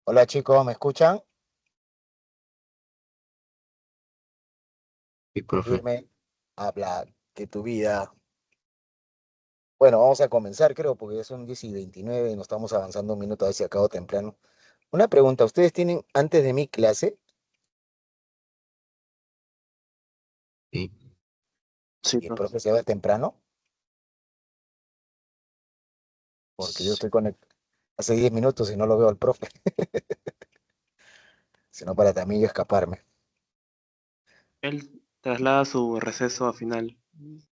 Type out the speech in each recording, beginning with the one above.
Hola chicos, ¿me escuchan? Sí, profe. Firme, habla de tu vida. Bueno, vamos a comenzar, creo, porque ya son 10:29 y nos estamos avanzando un minuto a ver si acabo temprano. Una pregunta, ¿ustedes tienen antes de mi clase Sí. Sí, y el profe. profe se va temprano? Porque yo Sí. estoy conectado hace 10 minutos y no lo veo al profe, sino para también yo escaparme. Él traslada su receso a final.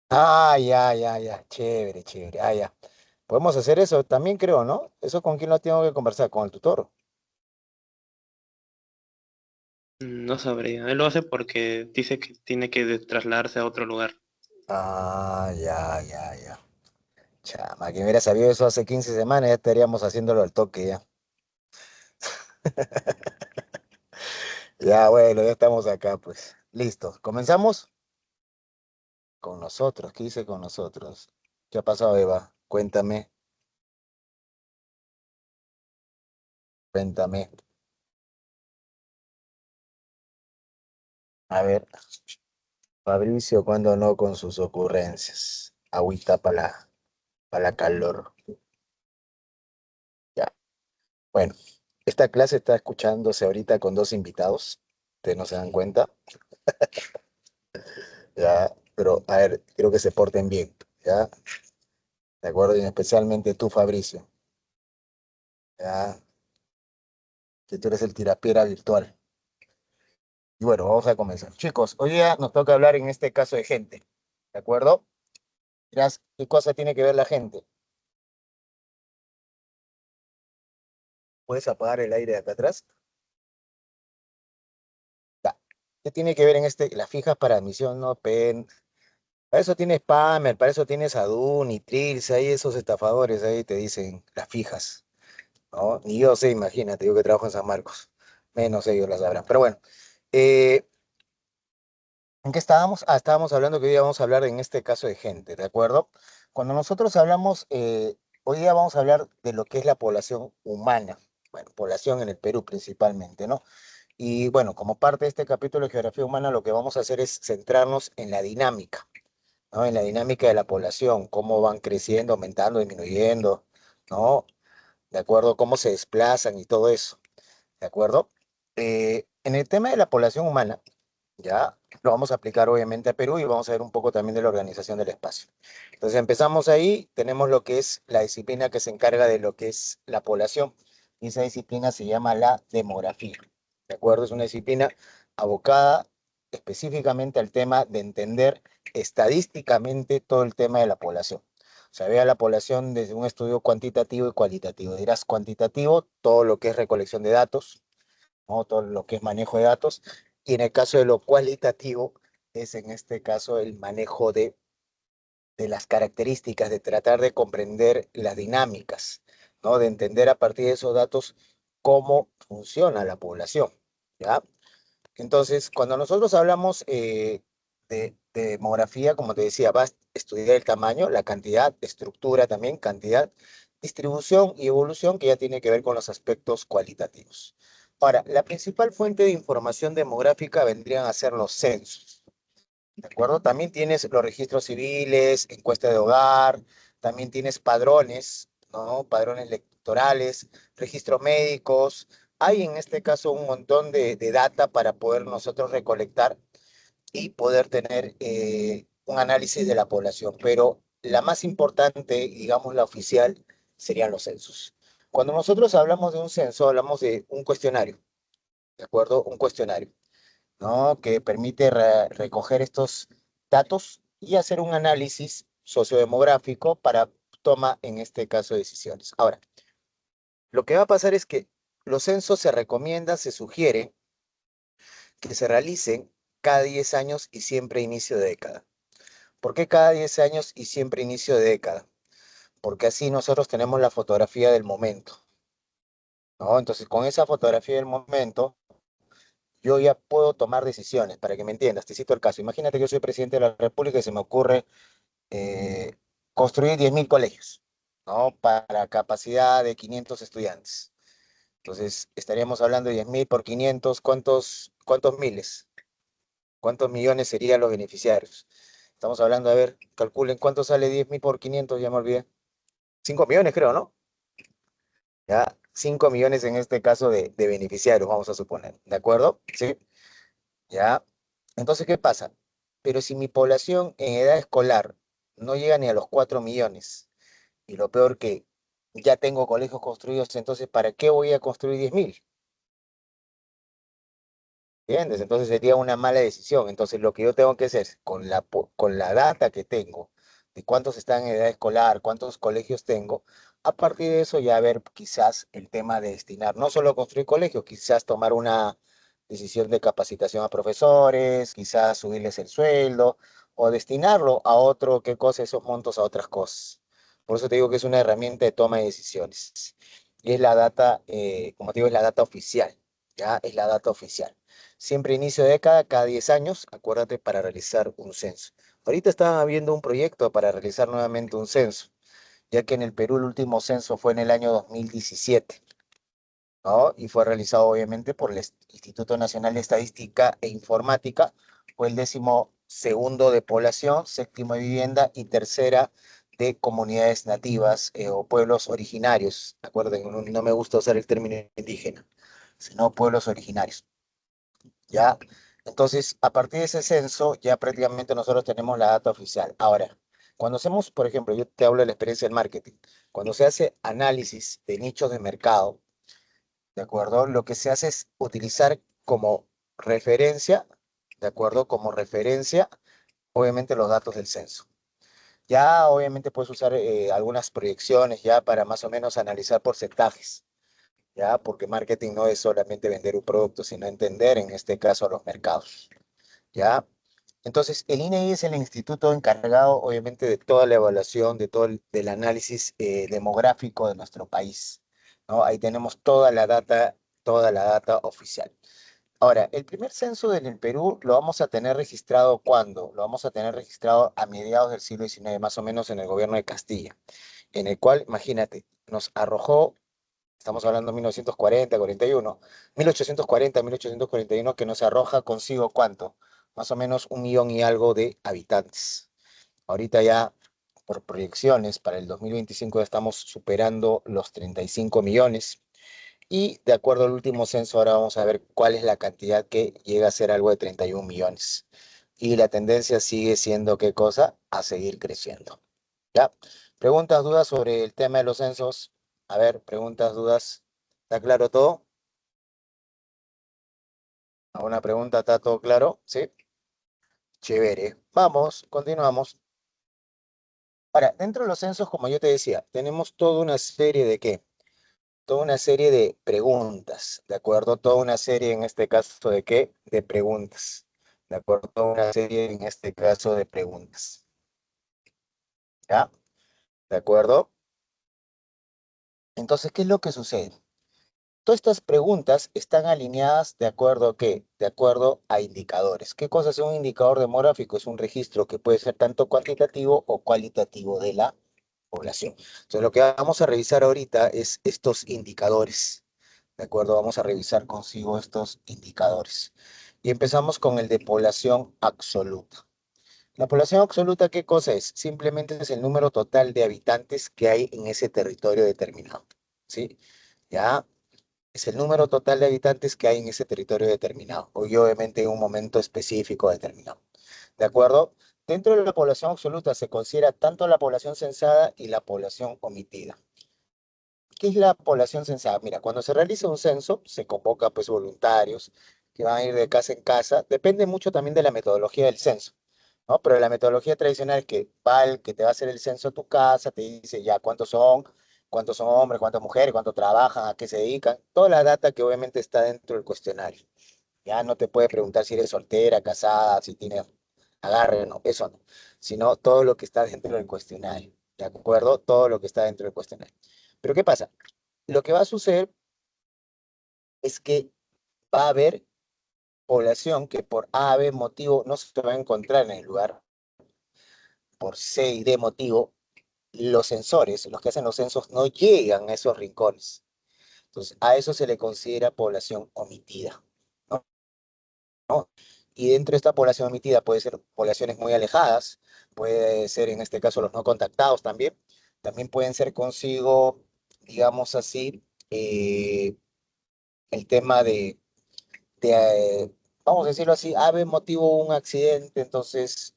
Ah, ya, ya, ya, chévere, chévere, ah, ya. Podemos hacer eso también, creo, ¿no? ¿Eso con quién lo tengo que conversar? ¿Con el tutor? No sabría. Él lo hace porque dice que tiene que trasladarse a otro lugar. Ah, ya, ya, ya. Chama, que hubiera sabido eso hace 15 semanas, ya estaríamos haciéndolo al toque ya. Ya, bueno, ya estamos acá, pues. Listo. ¿Comenzamos? Con nosotros. ¿Qué hice con nosotros? ¿Qué ha pasado, Eva? Cuéntame, cuéntame. A ver, Fabricio, ¿cuándo no con sus ocurrencias? Agüita para la calor. Ya. Bueno, esta clase está escuchándose ahorita con dos invitados. Ustedes no se dan cuenta. Ya, pero a ver, quiero que se porten bien. ¿Ya? ¿De acuerdo? Y especialmente tú, Fabricio. ¿Ya? Que tú eres el tirapiedra virtual. Y bueno, vamos a comenzar. Chicos, hoy día nos toca hablar en este caso de gente. ¿De acuerdo? Dirás, ¿qué cosa tiene que ver la gente? ¿Puedes apagar el aire de acá atrás? Ya. ¿Qué tiene que ver en este? Las fijas para admisión, no, pen. Para eso tienes Spammer, para eso tienes Adun y Trilce, ahí esos estafadores ahí te dicen las fijas, ¿no? Ni yo sé, imagínate, yo que trabajo en San Marcos. Menos ellos las sabrán. Pero bueno, eh, ¿en qué estábamos? Ah, estábamos hablando que hoy día vamos a hablar en este caso de gente, ¿de acuerdo? Cuando nosotros hablamos, hoy día vamos a hablar de lo que es la población humana, bueno, población en el Perú principalmente, ¿no? Y bueno, como parte de este capítulo de geografía humana, lo que vamos a hacer es centrarnos en la dinámica, ¿no? En la dinámica de la población, cómo van creciendo, aumentando, disminuyendo, ¿no? De acuerdo a cómo se desplazan y todo eso, ¿de acuerdo? En el tema de la población humana, ya lo vamos a aplicar obviamente a Perú y vamos a ver un poco también de la organización del espacio. Entonces empezamos ahí, tenemos lo que es la disciplina que se encarga de lo que es la población y esa disciplina se llama la demografía. ¿De acuerdo? Es una disciplina abocada específicamente al tema de entender estadísticamente todo el tema de la población. O sea, ve a la población desde un estudio cuantitativo y cualitativo. Dirás cuantitativo, todo lo que es recolección de datos, ¿no? Todo lo que es manejo de datos, y en el caso de lo cualitativo, es en este caso el manejo de las características, de tratar de comprender las dinámicas, ¿no? De entender a partir de esos datos cómo funciona la población, ¿ya? Entonces, cuando nosotros hablamos de demografía, como te decía, vas a estudiar el tamaño, la cantidad, estructura también, cantidad, distribución y evolución, que ya tiene que ver con los aspectos cualitativos. Ahora, la principal fuente de información demográfica vendrían a ser los censos, ¿de acuerdo? También tienes los registros civiles, encuesta de hogar, también tienes padrones, ¿no? Padrones electorales, registros médicos. Hay en este caso un montón de data para poder nosotros recolectar y poder tener un análisis de la población, pero la más importante, digamos la oficial, serían los censos. Cuando nosotros hablamos de un censo, hablamos de un cuestionario, ¿de acuerdo? Un cuestionario, ¿no? Que permite recoger estos datos y hacer un análisis sociodemográfico para toma, en este caso, de decisiones. Ahora, lo que va a pasar es que los censos se recomienda, se sugiere que se realicen cada 10 años y siempre a inicio de década. ¿Por qué cada 10 años y siempre inicio de década? Porque así nosotros tenemos la fotografía del momento, ¿no? Entonces, con esa fotografía del momento, yo ya puedo tomar decisiones, para que me entiendas. Te cito el caso. Imagínate que yo soy presidente de la República y se me ocurre eh, construir 10.000 colegios, ¿no? Para capacidad de 500 estudiantes. Entonces, estaríamos hablando de 10.000 por 500, ¿cuántos miles? ¿Cuántos millones serían los beneficiarios? Estamos hablando, a ver, calculen cuánto sale 10.000 por 500, ya me olvidé. 5 millones creo, ¿no? Ya, 5 millones en este caso de beneficiarios, vamos a suponer, ¿de acuerdo? Sí, ya. Entonces, ¿qué pasa? Pero si mi población en edad escolar no llega ni a los 4 millones, y lo peor que ya tengo colegios construidos, entonces, ¿para qué voy a construir 10.000? ¿Entiendes? Entonces sería una mala decisión. Entonces lo que yo tengo que hacer con la data que tengo, de cuántos están en edad escolar, cuántos colegios tengo, a partir de eso ya ver quizás el tema de destinar, no solo construir colegios, quizás tomar una decisión de capacitación a profesores, quizás subirles el sueldo o destinarlo a otro, qué cosa, esos montos a otras cosas. Por eso te digo que es una herramienta de toma de decisiones. Y es la data, como te digo, es la data oficial. Ya es la data oficial. Siempre inicio de década, cada 10 años, acuérdate, para realizar un censo. Ahorita estaba viendo un proyecto para realizar nuevamente un censo, ya que en el Perú el último censo fue en el año 2017, ¿no? Y fue realizado obviamente por el Instituto Nacional de Estadística e Informática. Fue el 12º de población, séptimo de vivienda y tercera de comunidades nativas o pueblos originarios. Acuérdense, no me gusta usar el término indígena, sino pueblos originarios. ¿Ya? Entonces, a partir de ese censo, ya prácticamente nosotros tenemos la data oficial. Ahora, cuando hacemos, por ejemplo, yo te hablo de la experiencia del marketing, cuando se hace análisis de nichos de mercado, ¿de acuerdo? Lo que se hace es utilizar como referencia, ¿de acuerdo? Como referencia, obviamente, los datos del censo. Ya, obviamente, puedes usar algunas proyecciones ya para más o menos analizar porcentajes. ¿Ya? Porque marketing no es solamente vender un producto, sino entender, en este caso, a los mercados. ¿Ya? Entonces, el INEI es el instituto encargado, obviamente, de toda la evaluación, del análisis demográfico de nuestro país, ¿no? Ahí tenemos toda la data oficial. Ahora, el primer censo en el Perú lo vamos a tener registrado ¿cuándo? Lo vamos a tener registrado a mediados del siglo XIX, más o menos en el gobierno de Castilla, en el cual, imagínate, nos arrojó. Estamos hablando de 1940, 41, 1840, 1841, que nos arroja consigo ¿cuánto? Más o menos 1 millón y algo de habitantes. Ahorita ya, por proyecciones, para el 2025 ya estamos superando los 35 millones. Y de acuerdo al último censo, ahora vamos a ver cuál es la cantidad que llega a ser algo de 31 millones. Y la tendencia sigue siendo, ¿qué cosa? A seguir creciendo. ¿Ya? ¿Preguntas, dudas sobre el tema de los censos? A ver, preguntas, dudas. ¿Está claro todo? ¿Alguna pregunta? ¿Está todo claro? Sí. Chévere. Vamos, continuamos. Ahora, dentro de los censos, como yo te decía, tenemos toda una serie de ¿qué? Toda una serie de preguntas, ¿de acuerdo? Toda una serie, en este caso, ¿de qué? De preguntas. ¿De acuerdo? Toda una serie, en este caso, de preguntas. ¿Ya? ¿De acuerdo? Entonces, ¿qué es lo que sucede? Todas estas preguntas están alineadas de acuerdo a qué? De acuerdo a indicadores. ¿Qué cosa es un indicador demográfico? Es un registro que puede ser tanto cuantitativo o cualitativo de la población. Entonces, lo que vamos a revisar ahorita es estos indicadores. ¿De acuerdo? Vamos a revisar consigo estos indicadores. Y empezamos con el de población absoluta. La población absoluta, ¿qué cosa es? Simplemente es el número total de habitantes que hay en ese territorio determinado. ¿Sí? Ya, es el número total de habitantes que hay en ese territorio determinado, o y obviamente en un momento específico determinado. ¿De acuerdo? Dentro de la población absoluta se considera tanto la población censada y la población omitida. ¿Qué es la población censada? Mira, cuando se realiza un censo, se convoca pues voluntarios que van a ir de casa en casa. Depende mucho también de la metodología del censo, ¿no? Pero la metodología tradicional es que va el que te va a hacer el censo a tu casa, te dice ya cuántos son hombres, cuántas mujeres, cuánto trabajan, a qué se dedican, toda la data que obviamente está dentro del cuestionario. Ya no te puede preguntar si eres soltera, casada, si tienes agarre, no, eso no, sino todo lo que está dentro del cuestionario, ¿de acuerdo? Todo lo que está dentro del cuestionario. Pero ¿qué pasa? Lo que va a suceder es que va a haber población que por A, B motivo no se va a encontrar en el lugar, por C y D motivo, los sensores, los que hacen los censos, no llegan a esos rincones. Entonces, a eso se le considera población omitida, ¿no? ¿No? Y dentro de esta población omitida puede ser poblaciones muy alejadas, puede ser en este caso los no contactados también, también pueden ser consigo, digamos así, el tema vamos a decirlo así, ave motivo un accidente, entonces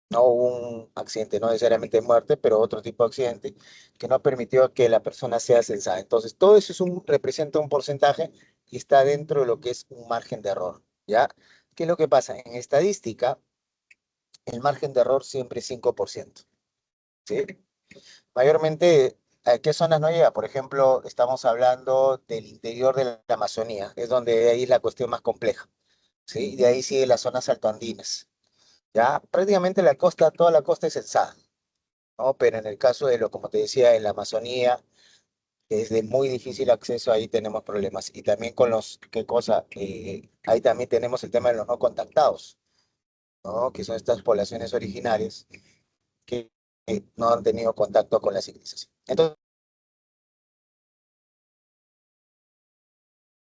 no un accidente, no necesariamente de muerte, pero otro tipo de accidente que no permitió que la persona sea censada. Entonces, todo eso representa un porcentaje y está dentro de lo que es un margen de error, ¿ya? ¿Qué es lo que pasa? En estadística, el margen de error siempre es 5%, ¿sí? Mayormente, ¿a qué zonas no llega? Por ejemplo, estamos hablando del interior de la Amazonía, es donde ahí es la cuestión más compleja, ¿sí? De ahí sigue las zonas altoandinas. Ya prácticamente la costa, toda la costa es censada, ¿no? Pero en el caso de como te decía, en la Amazonía, es de muy difícil acceso, ahí tenemos problemas. Y también con ¿qué cosa? Ahí también tenemos el tema de los no contactados, ¿no? Que son estas poblaciones originarias que no han tenido contacto con la civilización.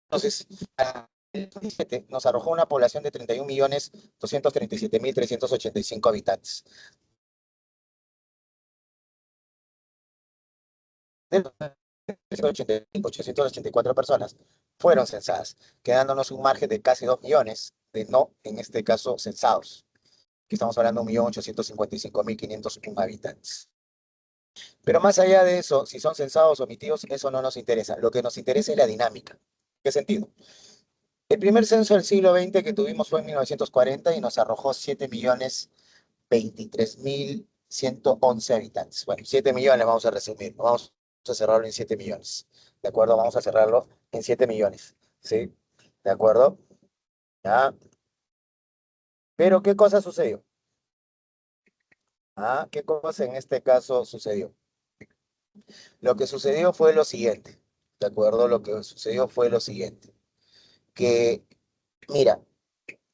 Entonces, a 2017 nos arrojó una población de 31.237.385 habitantes. De los 884 personas fueron censadas, quedándonos un margen de casi 2 millones de no, en este caso, censados, que estamos hablando de 1.855.501 habitantes. Pero más allá de eso, si son censados o omitidos, eso no nos interesa. Lo que nos interesa es la dinámica. ¿Qué sentido? El primer censo del siglo XX que tuvimos fue en 1940 y nos arrojó 7.023.111 habitantes. Bueno, 7 millones vamos a resumir, no vamos a cerrarlo en 7 millones. ¿De acuerdo? Vamos a cerrarlo en 7 millones. ¿Sí? ¿De acuerdo? ¿Ya? Pero ¿qué cosa sucedió? ¿Ah? ¿Qué cosa en este caso sucedió? Lo que sucedió fue lo siguiente. ¿De acuerdo? Lo que sucedió fue lo siguiente. Que, mira,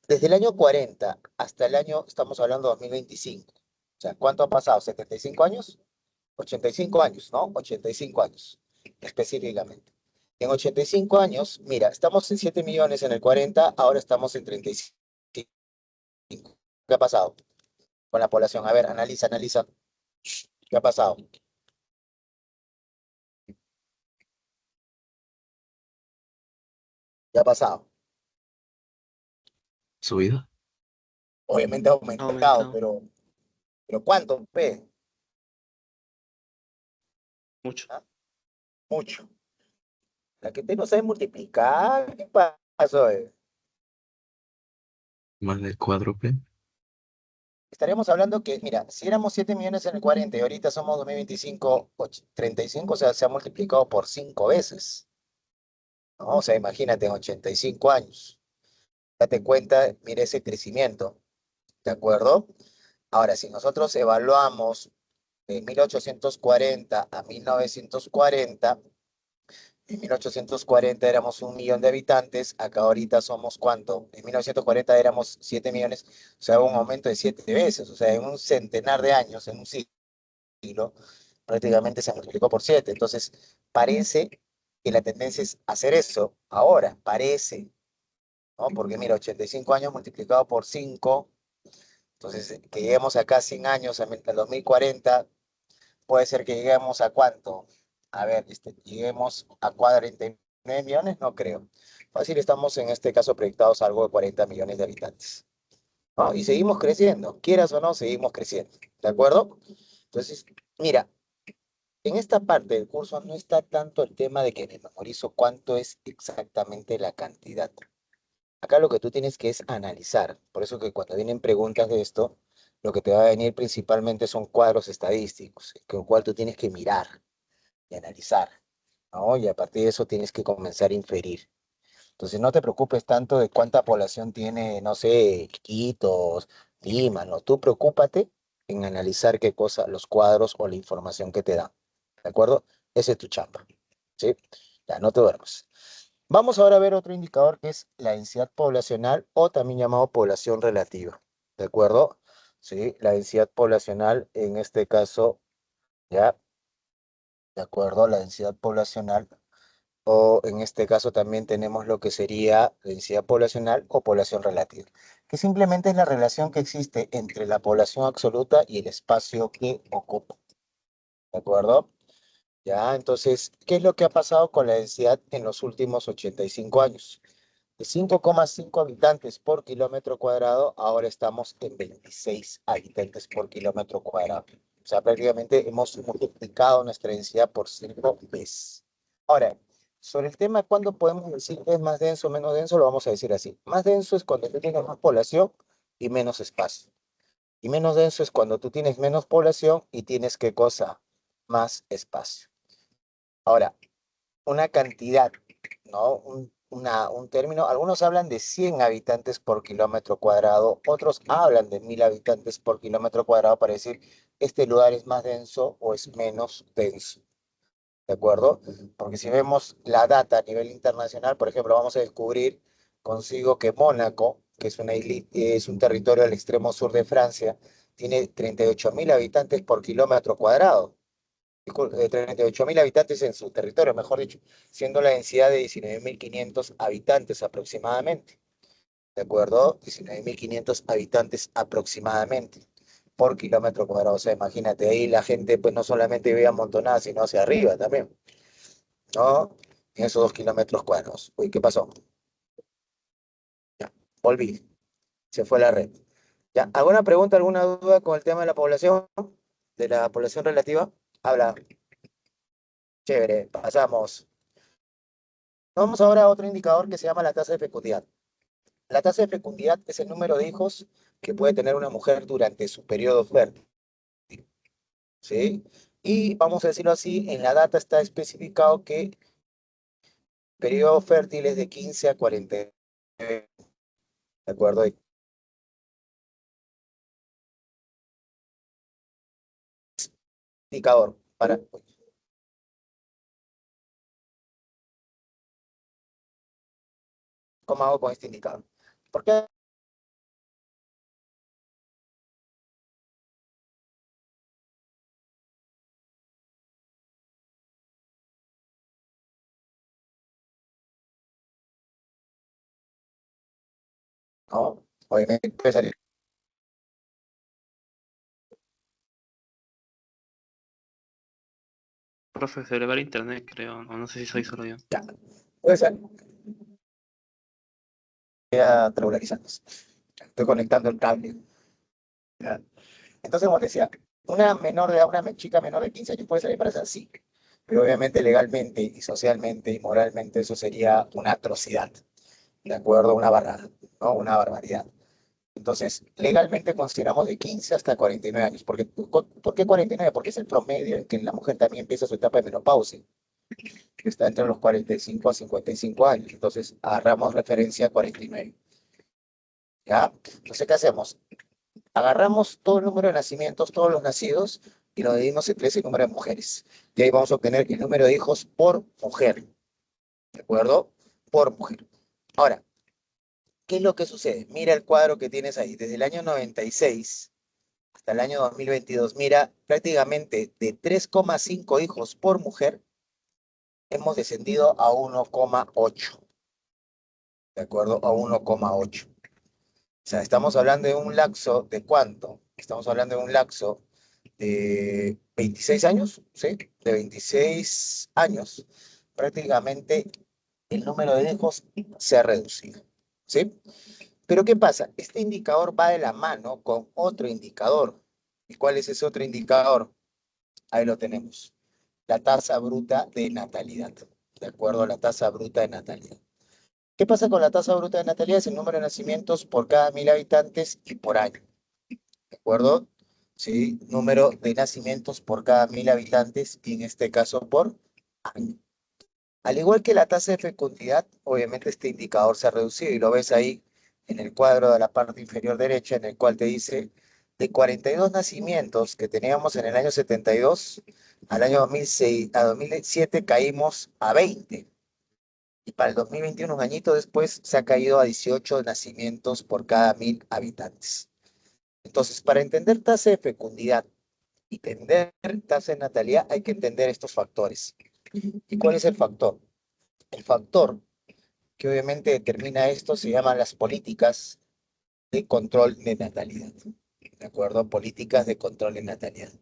desde el año 40 hasta el año, estamos hablando de 2025. O sea, ¿cuánto ha pasado? ¿75 años? 85 años, ¿no? 85 años, específicamente. En 85 años, mira, estamos en 7 millones en el 40, ahora estamos en 35. ¿Qué ha pasado con la población? A ver, analiza, analiza. ¿Qué ha pasado? ¿Qué ha pasado? ¿Subida? Obviamente ha Ha aumentado, aumentado pero ¿cuánto? P? mucho. ¿Ah? Mucho. La que te no sabe multiplicar, ¿qué pasó? ¿Más del cuádruple? Estaríamos hablando que, mira, si éramos 7 millones en el 40 y ahorita somos 2025, 35, o sea, se ha multiplicado por 5 veces, ¿no? O sea, imagínate, en 85 años. Date cuenta, mira ese crecimiento, ¿de acuerdo? Ahora, si nosotros evaluamos de 1840 a 1940, en 1840 éramos 1 millón de habitantes, acá ahorita somos ¿cuánto? En 1940 éramos 7 millones, o sea, un aumento de 7 veces, o sea, en un centenar de años, en un siglo, prácticamente se multiplicó por 7. Entonces, parece que la tendencia es hacer eso. Ahora, parece, ¿no? Porque mira, 85 años multiplicado por 5, entonces que lleguemos acá 100 años, al 2040, puede ser que lleguemos a cuánto. A ver, lleguemos a 49 millones, no creo. Fácil, estamos en este caso proyectados a algo de 40 millones de habitantes, ¿no? Y seguimos creciendo, quieras o no, seguimos creciendo, ¿de acuerdo? Entonces, mira, en esta parte del curso no está tanto el tema de que me memorizo cuánto es exactamente la cantidad. Acá lo que tú tienes que es analizar. Por eso que cuando vienen preguntas de esto, lo que te va a venir principalmente son cuadros estadísticos, con el cual tú tienes que mirar y analizar, ¿no? Y a partir de eso tienes que comenzar a inferir. Entonces no te preocupes tanto de cuánta población tiene, no sé, Iquitos, Lima, no. Tú preocúpate en analizar qué cosa, los cuadros o la información que te dan. ¿De acuerdo? Ese es tu chamba. ¿Sí? Ya, no te duermas. Vamos ahora a ver otro indicador que es la densidad poblacional o también llamado población relativa. ¿De acuerdo? Sí, la densidad poblacional en este caso, ya, de acuerdo, la densidad poblacional o en este caso también tenemos lo que sería densidad poblacional o población relativa, que simplemente es la relación que existe entre la población absoluta y el espacio que ocupa, ¿de acuerdo? Ya, entonces, ¿qué es lo que ha pasado con la densidad en los últimos 85 años? De 5,5 habitantes por kilómetro cuadrado, ahora estamos en 26 habitantes por kilómetro cuadrado. O sea, prácticamente hemos multiplicado nuestra densidad por 5 veces. Ahora, sobre el tema, ¿cuándo podemos decir que es más denso o menos denso? Lo vamos a decir así. Más denso es cuando tú tienes más población y menos espacio. Y menos denso es cuando tú tienes menos población y tienes, ¿qué cosa? Más espacio. Ahora, una cantidad, ¿no? Un término, algunos hablan de 100 habitantes por kilómetro cuadrado, otros hablan de 1000 habitantes por kilómetro cuadrado para decir este lugar es más denso o es menos denso, ¿de acuerdo? Porque si vemos la data a nivel internacional, por ejemplo, vamos a descubrir consigo que Mónaco, que es una es un territorio al extremo sur de Francia, tiene 38.000 habitantes por kilómetro cuadrado. 38.000 habitantes en su territorio, mejor dicho, siendo la densidad de 19.500 habitantes aproximadamente, ¿de acuerdo? 19.500 habitantes aproximadamente por kilómetro cuadrado. O sea, imagínate, ahí la gente pues no solamente vive amontonada, sino hacia arriba también, ¿no? En esos 2 kilómetros cuadrados. Uy, ¿qué pasó? Ya, volví, se fue la red. ¿Ya? ¿Alguna pregunta, alguna duda con el tema de la población relativa? Habla, chévere, pasamos. Vamos ahora a otro indicador que se llama la tasa de fecundidad. La tasa de fecundidad es el número de hijos que puede tener una mujer durante su periodo fértil, ¿sí? Y vamos a decirlo así, en la data está especificado que el periodo fértil es de 15 a 49, ¿de acuerdo? Indicador para... ¿Cómo hago con este indicador? Porque no, obviamente puede salir. Profe, se le va el internet, creo, o no sé si soy solo yo. Ya, puede salir. Ya regularizando. Estoy conectando el cable. ¿Ya? Entonces, como te decía, una menor de edad, una chica menor de 15 años puede salir embarazada, sí, pero obviamente legalmente y socialmente y moralmente eso sería una atrocidad, ¿de acuerdo? Una barrada, ¿no? Una barbaridad. Entonces, legalmente consideramos de 15 hasta 49 años. ¿Por qué 49? Porque es el promedio en que la mujer también empieza su etapa de menopausia, que está entre los 45 a 55 años. Entonces, agarramos referencia a 49. ¿Ya? Entonces, ¿qué hacemos? Agarramos todo el número de nacimientos, todos los nacidos, y lo dividimos entre ese número de mujeres. Y ahí vamos a obtener el número de hijos por mujer, ¿de acuerdo? Por mujer. Ahora, ¿qué es lo que sucede? Mira el cuadro que tienes ahí. Desde el año 96 hasta el año 2022, mira, prácticamente de 3,5 hijos por mujer, hemos descendido a 1,8, ¿de acuerdo? A 1,8. O sea, estamos hablando de un lapso de ¿cuánto? Estamos hablando de un lapso de 26 años, ¿sí? De 26 años, prácticamente el número de hijos se ha reducido, ¿sí? Pero ¿qué pasa? Este indicador va de la mano con otro indicador. ¿Y cuál es ese otro indicador? Ahí lo tenemos. La tasa bruta de natalidad. De acuerdo a la tasa bruta de natalidad. ¿Qué pasa con la tasa bruta de natalidad? Es el número de nacimientos por cada 1000 habitantes y por año. ¿De acuerdo? Sí, número de nacimientos por cada 1000 habitantes y en este caso por año. Al igual que la tasa de fecundidad, obviamente este indicador se ha reducido y lo ves ahí en el cuadro de la parte inferior derecha en el cual te dice de 42 nacimientos que teníamos en el año 72, al año 2006, a 2007 caímos a 20 y para el 2021, un añito después, se ha caído a 18 nacimientos por cada 1000 habitantes. Entonces, para entender tasa de fecundidad y entender tasa de natalidad, hay que entender estos factores. ¿Y cuál es el factor? El factor que obviamente determina esto se llaman las políticas de control de natalidad. ¿De acuerdo? Políticas de control de natalidad.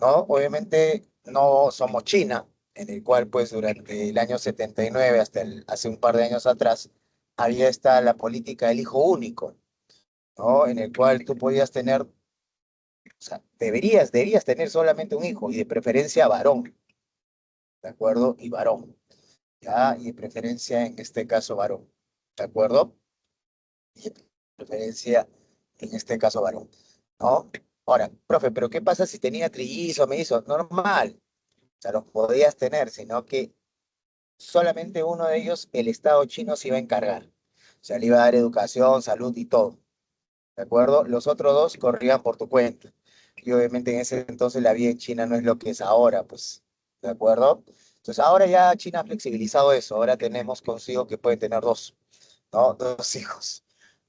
¿No? Obviamente no somos China, en el cual pues durante el año 79 hasta hace un par de años atrás había esta la política del hijo único, ¿no? En el cual tú podías tener, o sea, debías tener solamente un hijo y de preferencia varón, ¿de acuerdo? Y varón, ¿ya? Y de preferencia en este caso varón, ¿de acuerdo? Y de preferencia en este caso varón, ¿no? Ahora, profe, pero ¿qué pasa si tenía trillizo, mellizo? Normal, o sea, los podías tener, sino que solamente uno de ellos el Estado chino se iba a encargar. O sea, le iba a dar educación, salud y todo. ¿De acuerdo? Los otros dos corrían por tu cuenta. Y obviamente en ese entonces la vida en China no es lo que es ahora, pues. ¿De acuerdo? Entonces ahora ya China ha flexibilizado eso. Ahora tenemos consigo que pueden tener dos, ¿no? Dos hijos.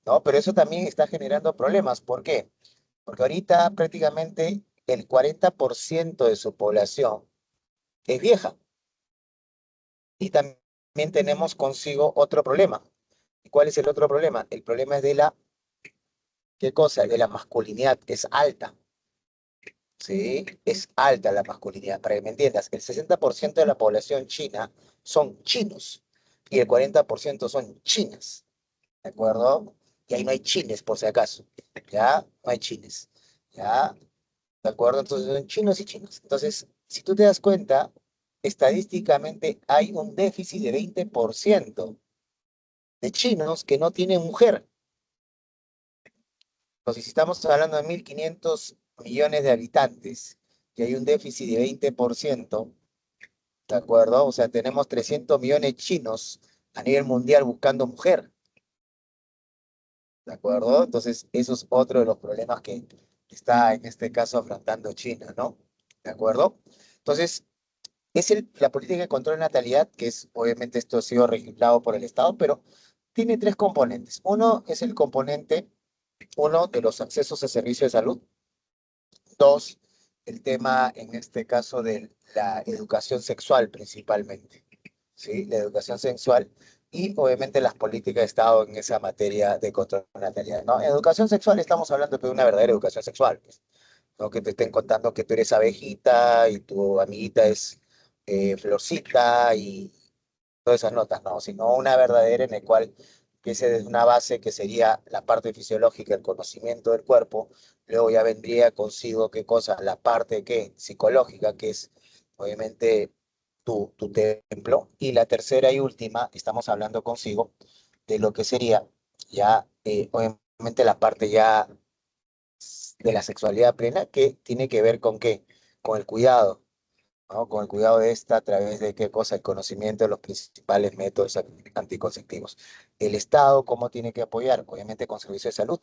¿No? Pero eso también está generando problemas. ¿Por qué? Porque ahorita prácticamente el 40% de su población es vieja. Y también tenemos consigo otro problema. ¿Y cuál es el otro problema? El problema es de la, ¿qué cosa? De la masculinidad, es alta, ¿sí? Es alta la masculinidad, para que me entiendas. El 60% de la población china son chinos y el 40% son chinas, ¿de acuerdo? Y ahí no hay chines, por si acaso, ¿ya? No hay chines, ¿ya? ¿De acuerdo? Entonces son chinos y chinos. Entonces, si tú te das cuenta, estadísticamente hay un déficit de 20% de chinos que no tienen mujer. Entonces, si estamos hablando de 1.500 millones de habitantes y hay un déficit de 20%, ¿de acuerdo? O sea, tenemos 300 millones chinos a nivel mundial buscando mujer, ¿de acuerdo? Entonces, eso es otro de los problemas que está en este caso afrontando China, ¿no? ¿De acuerdo? Entonces, es la política de control de natalidad, que es, obviamente, esto ha sido regulado por el Estado, pero tiene tres componentes. Uno es el componente, uno de los accesos a servicios de salud. Dos, el tema, en este caso, de la educación sexual principalmente, ¿sí? La educación sexual y obviamente las políticas de Estado en esa materia de control de natalidad, ¿no? En educación sexual estamos hablando de una verdadera educación sexual, pues, ¿no? Que te estén contando que tú eres abejita y tu amiguita es florcita y todas esas notas, no, sino una verdadera en la cual empiece desde una base que sería la parte fisiológica, el conocimiento del cuerpo, luego ya vendría consigo qué cosa, la parte que psicológica, que es obviamente tu templo, y la tercera y última, estamos hablando consigo de lo que sería ya obviamente la parte ya de la sexualidad plena, que tiene que ver con qué, con el cuidado, ¿no? Con el cuidado de esta a través de qué cosa, el conocimiento de los principales métodos anticonceptivos. El Estado, ¿cómo tiene que apoyar? Obviamente con servicios de salud,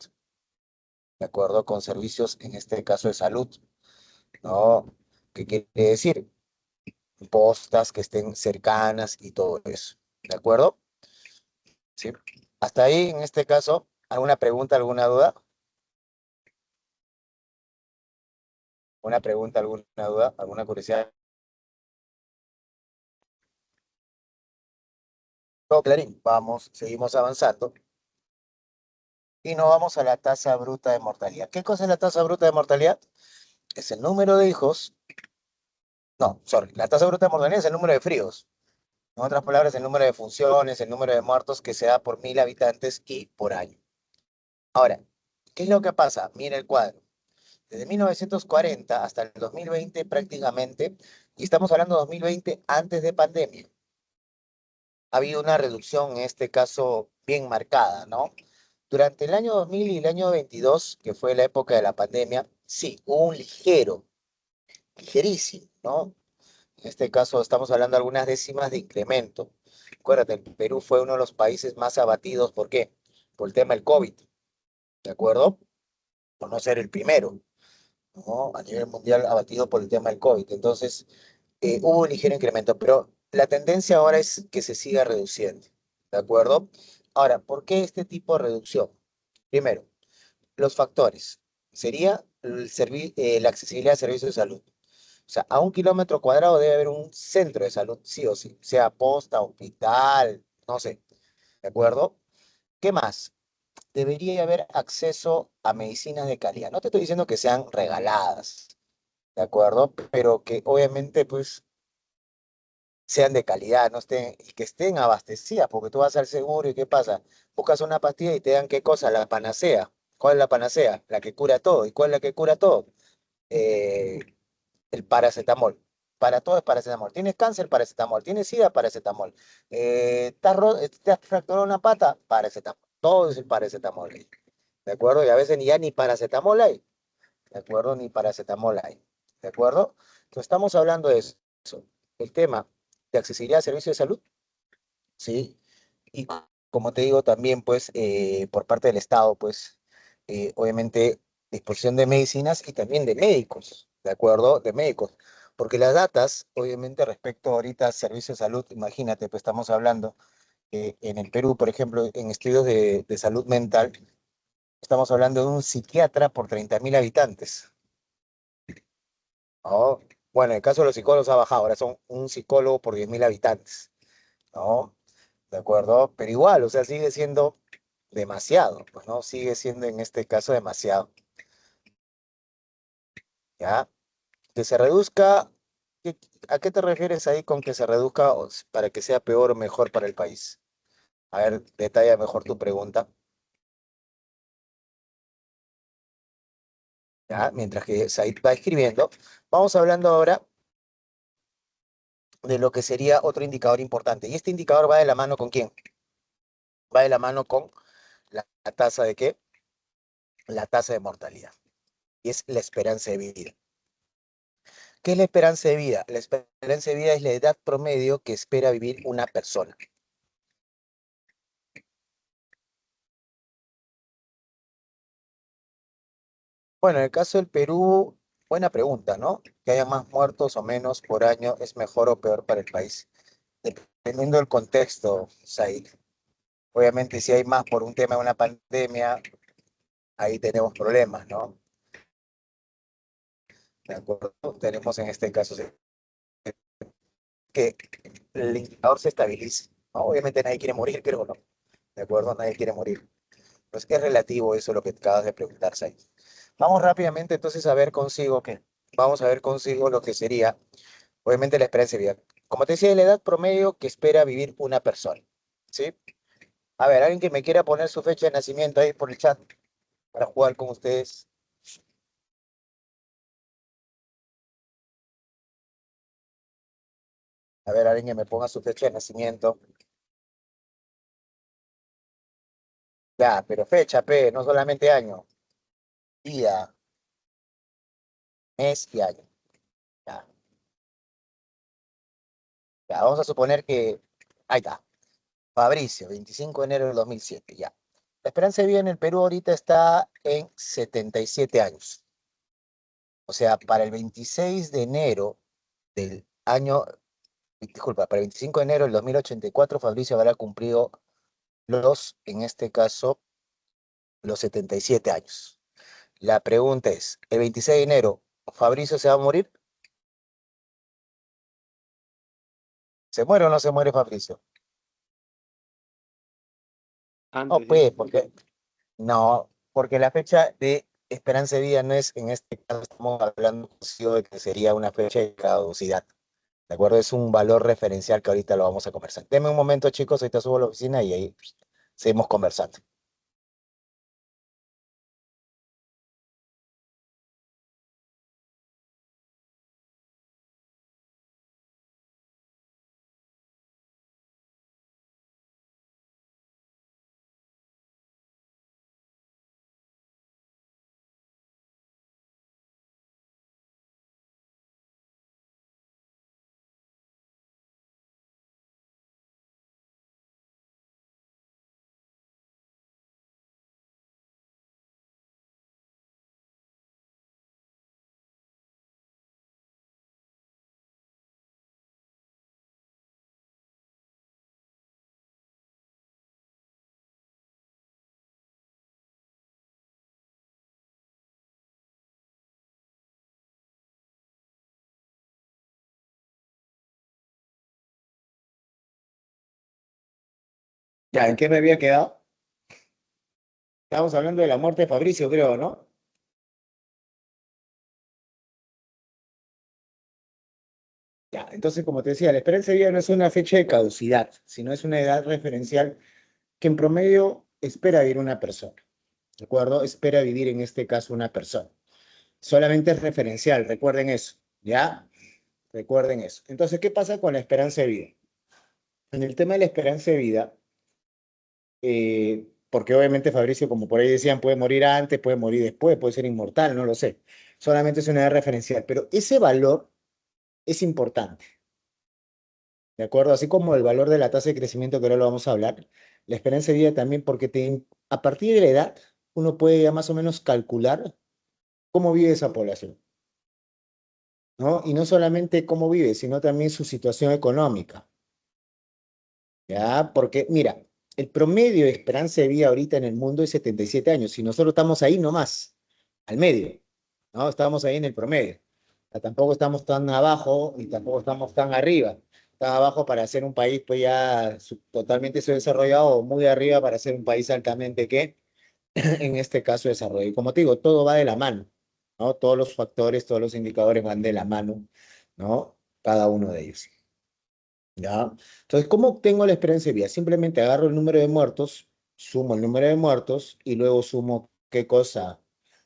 ¿de acuerdo? Con servicios, en este caso de salud, ¿no? ¿Qué quiere decir? Postas que estén cercanas y todo eso, ¿de acuerdo? ¿Sí? Hasta ahí, en este caso, ¿alguna pregunta, alguna duda? ¿Una pregunta, alguna duda, alguna curiosidad? No, Clarín, vamos, seguimos avanzando. Y nos vamos a la tasa bruta de mortalidad. ¿Qué cosa es la tasa bruta de mortalidad? Es el número de hijos. No, sorry. La tasa bruta de mortalidad es el número de fríos. En otras palabras, el número de funciones, el número de muertos que se da por 1.000 habitantes y por año. Ahora, ¿qué es lo que pasa? Mira el cuadro. Desde 1940 hasta el 2020 prácticamente, y estamos hablando de 2020 antes de pandemia, ha habido una reducción en este caso bien marcada, ¿no? Durante el año 2000 y el año 22, que fue la época de la pandemia, sí, hubo un ligerísimo, ¿no? En este caso estamos hablando de algunas décimas de incremento. Acuérdate, el Perú fue uno de los países más abatidos, ¿por qué? Por el tema del COVID, ¿de acuerdo? Por no ser el primero, ¿no? A nivel mundial abatido por el tema del COVID. Entonces, hubo un ligero incremento, pero la tendencia ahora es que se siga reduciendo, ¿de acuerdo? Ahora, ¿por qué este tipo de reducción? Primero, los factores. Sería la accesibilidad a servicios de salud. O sea, a 1 kilómetro cuadrado debe haber un centro de salud, sí o sí, sea posta, hospital, no sé, ¿de acuerdo? ¿Qué más? Debería haber acceso a medicinas de calidad. No te estoy diciendo que sean regaladas, ¿de acuerdo? Pero que obviamente, pues, sean de calidad, no estén, y que estén abastecidas, porque tú vas al seguro y ¿qué pasa? Buscas una pastilla y te dan ¿qué cosa? La panacea. ¿Cuál es la panacea? La que cura todo. ¿Y cuál es la que cura todo? Eh, el paracetamol. Para todo es paracetamol. ¿Tienes cáncer? Paracetamol. ¿Tienes sida? Paracetamol. ¿Te has fracturado una pata? Paracetamol. Todo es el paracetamol. ¿De acuerdo? Y a veces ya ni paracetamol hay. ¿De acuerdo? Ni paracetamol hay. ¿De acuerdo? Entonces estamos hablando de eso. El tema de accesibilidad a servicios de salud, ¿sí? Y como te digo también, pues, por parte del Estado, pues, obviamente, disposición de medicinas y también de médicos, ¿de acuerdo? De médicos. Porque las datas, obviamente, respecto ahorita a servicios de salud, imagínate, pues estamos hablando que en el Perú, por ejemplo, en estudios de salud mental, estamos hablando de un psiquiatra por 30.000 habitantes, ¿no? Bueno, en el caso de los psicólogos ha bajado, ahora son un psicólogo por 10.000 habitantes, ¿no? ¿De acuerdo? Pero igual, o sea, sigue siendo demasiado, pues, ¿no? Sigue siendo en este caso demasiado, ¿ya? Que se reduzca, ¿qué- ¿a qué te refieres ahí con que se reduzca para que sea peor o mejor para el país? A ver, detalla mejor tu pregunta, ¿ya? Mientras que Said va escribiendo, vamos hablando ahora de lo que sería otro indicador importante. Y este indicador va de la mano con quién? Va de la mano con la tasa de qué? La tasa de mortalidad. Y es la esperanza de vida. ¿Qué es la esperanza de vida? La esperanza de vida es la edad promedio que espera vivir una persona. Bueno, en el caso del Perú, buena pregunta, ¿no? Que haya más muertos o menos por año es mejor o peor para el país. Dependiendo del contexto, Said. Obviamente, si hay más por un tema de una pandemia, ahí tenemos problemas, ¿no? ¿De acuerdo? Tenemos en este caso sí, que el indicador se estabilice, ¿no? Obviamente nadie quiere morir, creo, ¿no? ¿De acuerdo? Nadie quiere morir. Pues es relativo eso lo que acabas de preguntar, Said. Vamos rápidamente entonces a ver consigo qué. Vamos a ver consigo lo que sería, obviamente, la esperanza de vida. Como te decía, la edad promedio que espera vivir una persona. ¿Sí? A ver, alguien que me quiera poner su fecha de nacimiento ahí por el chat para jugar con ustedes. A ver, alguien que me ponga su fecha de nacimiento. Ya, pero fecha, P, no solamente año. Día, mes y año. Ya, ya, vamos a suponer que. Ahí está. Fabricio, 25 de enero del 2007. Ya. La esperanza de vida en el Perú ahorita está en 77 años. O sea, para el 26 de enero del año, disculpa, para el 25 de enero del 2084, Fabricio habrá cumplido en este caso, los 77 años. La pregunta es, ¿el 26 de enero Fabricio se va a morir? ¿Se muere o no se muere Fabricio? No, Antes, pues, dice. porque, no, porque la fecha de esperanza de vida no es, en este caso, estamos hablando de que sería una fecha de caducidad. ¿De acuerdo? Es un valor referencial que ahorita lo vamos a conversar. Deme un momento, chicos, ahorita subo a la oficina y ahí seguimos conversando. Ya, ¿en qué me había quedado? Estábamos hablando de la muerte de Fabricio, creo, ¿no? Ya, entonces, como te decía, la esperanza de vida no es una fecha de caducidad, sino es una edad referencial que en promedio espera vivir una persona, ¿de acuerdo? Espera vivir en este caso una persona. Solamente es referencial, recuerden eso, ¿ya? Recuerden eso. Entonces, ¿qué pasa con la esperanza de vida? En el tema de la esperanza de vida, porque obviamente Fabricio, como por ahí decían, puede morir antes, puede morir después, puede ser inmortal, no lo sé. Solamente es una edad referencial, pero ese valor es importante, ¿de acuerdo? Así como el valor de la tasa de crecimiento, que ahora lo vamos a hablar, la esperanza de vida también, porque a partir de la edad uno puede ya más o menos calcular cómo vive esa población, ¿no? Y no solamente cómo vive, sino también su situación económica, ¿ya? Porque, mira, el promedio de esperanza de vida ahorita en el mundo es 77 años, y nosotros estamos ahí nomás, al medio, ¿no? Estamos ahí en el promedio. O sea, tampoco estamos tan abajo y tampoco estamos tan arriba. Tan abajo para ser un país pues ya totalmente subdesarrollado o muy arriba para ser un país altamente que, en este caso, desarrollado. Y como te digo, todo va de la mano, ¿no? Todos los factores, todos los indicadores van de la mano, ¿no? Cada uno de ellos. ¿Ya? Entonces, ¿cómo obtengo la experiencia de vida? Simplemente agarro el número de muertos, sumo el número de muertos y luego sumo, ¿qué cosa?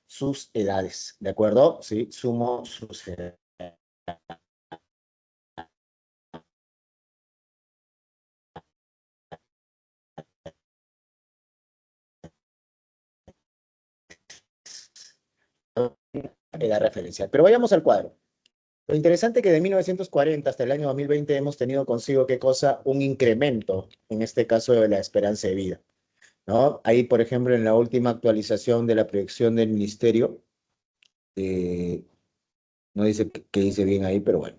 Sus edades, ¿de acuerdo? Sí, sumo sus edades. Edad referencial. Pero vayamos al cuadro. Lo interesante es que de 1940 hasta el año 2020 hemos tenido consigo, ¿qué cosa? Un incremento, en este caso, de la esperanza de vida, ¿no? Ahí, por ejemplo, en la última actualización de la proyección del ministerio, eh, no dice que dice bien ahí, pero bueno.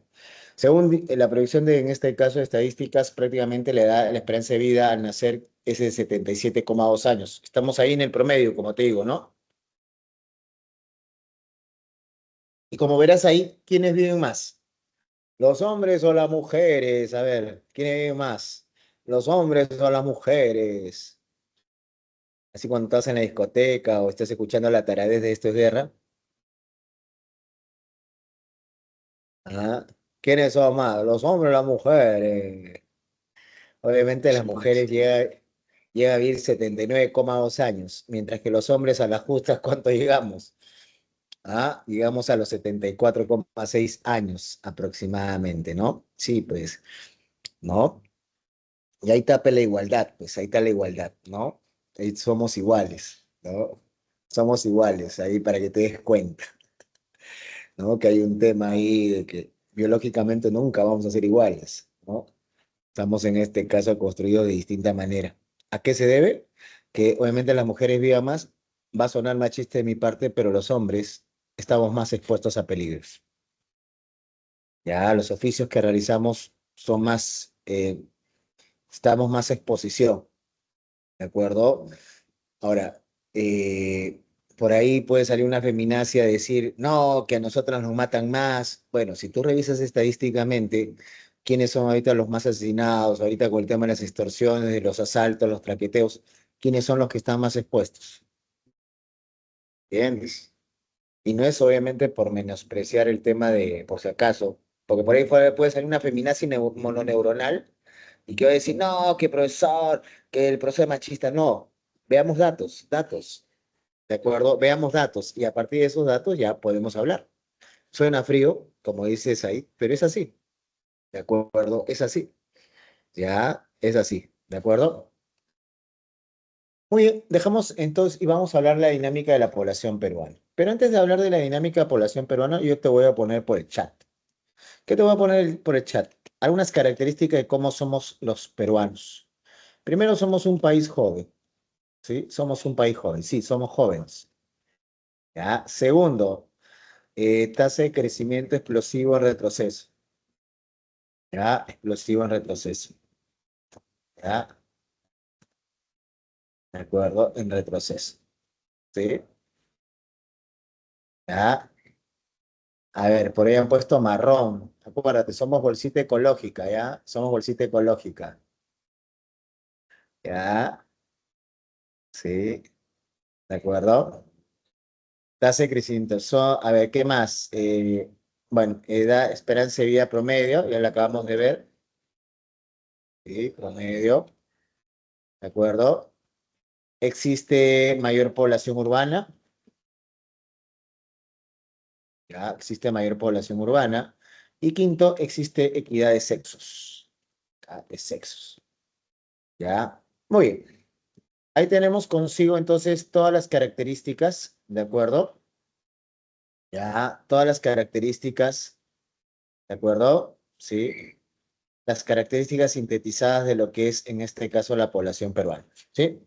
Según la proyección de, en este caso, de estadísticas, prácticamente la esperanza de vida al nacer es de 77,2 años. Estamos ahí en el promedio, como te digo, ¿no? Y como verás ahí, ¿quiénes viven más? ¿Los hombres o las mujeres? A ver, ¿quiénes viven más? ¿Los hombres o las mujeres? Así cuando estás en la discoteca o estás escuchando la taradez de Esto es Guerra. ¿Ah? ¿Quiénes son más? ¿Los hombres o las mujeres? Obviamente las mujeres llega a vivir 79,2 años, mientras que los hombres a las justas, ¿cuánto llegamos? Ah, llegamos a los 74,6 años aproximadamente, ¿no? Sí, pues, ¿no? Y ahí está pues, la igualdad, pues ahí está la igualdad, ¿no? Ahí somos iguales, ¿no? Somos iguales, ahí para que te des cuenta, ¿no? Que hay un tema ahí de que biológicamente nunca vamos a ser iguales, ¿no? Estamos en este caso construidos de distinta manera. ¿A qué se debe? Que obviamente las mujeres vivan más, va a sonar machista de mi parte, pero los hombres estamos más expuestos a peligros. Ya los oficios que realizamos son más, estamos más exposición, ¿de acuerdo? Ahora, por ahí puede salir una feminacia a decir, no, que a nosotras nos matan más. Bueno, si tú revisas estadísticamente quiénes son ahorita los más asesinados, ahorita con el tema de las extorsiones, de los asaltos, los traqueteos, quiénes son los que están más expuestos. ¿Entiendes? Y no es obviamente por menospreciar el tema de, por si acaso, porque por ahí puede salir una feminacia mononeuronal y que va a decir, no, que profesor, que el profesor es machista. No, veamos datos, datos. ¿De acuerdo? Veamos datos y a partir de esos datos ya podemos hablar. Suena frío, como dices ahí, pero es así. ¿De acuerdo? Es así. Ya, es así. ¿De acuerdo? Muy bien, dejamos entonces y vamos a hablar de la dinámica de la población peruana. Pero antes de hablar de la dinámica de la población peruana, yo te voy a poner por el chat. ¿Qué te voy a poner por el chat? Algunas características de cómo somos los peruanos. Primero, somos un país joven, ¿sí? Somos un país joven, sí, somos jóvenes. ¿Ya? Segundo, tasa de crecimiento explosivo en retroceso. ¿Ya? Explosivo en retroceso. ¿Ya? ¿De acuerdo? En retroceso. ¿Sí? ¿Ya? A ver, por ahí han puesto marrón. Acuérdate, somos bolsita ecológica, ¿ya? Somos bolsita ecológica. Ya, sí, ¿de acuerdo? Tasa de crecimiento. A ver, ¿qué más? Bueno, edad, esperanza de vida promedio, ya lo acabamos de ver. Sí, promedio, ¿de acuerdo? Existe mayor población urbana, ya, existe mayor población urbana. Y quinto, existe equidad de sexos, de sexos, ya. Muy bien. Ahí tenemos consigo entonces todas las características, ¿de acuerdo? Ya, todas las características, ¿de acuerdo? Sí. Las características sintetizadas de lo que es, en este caso, la población peruana, ¿sí?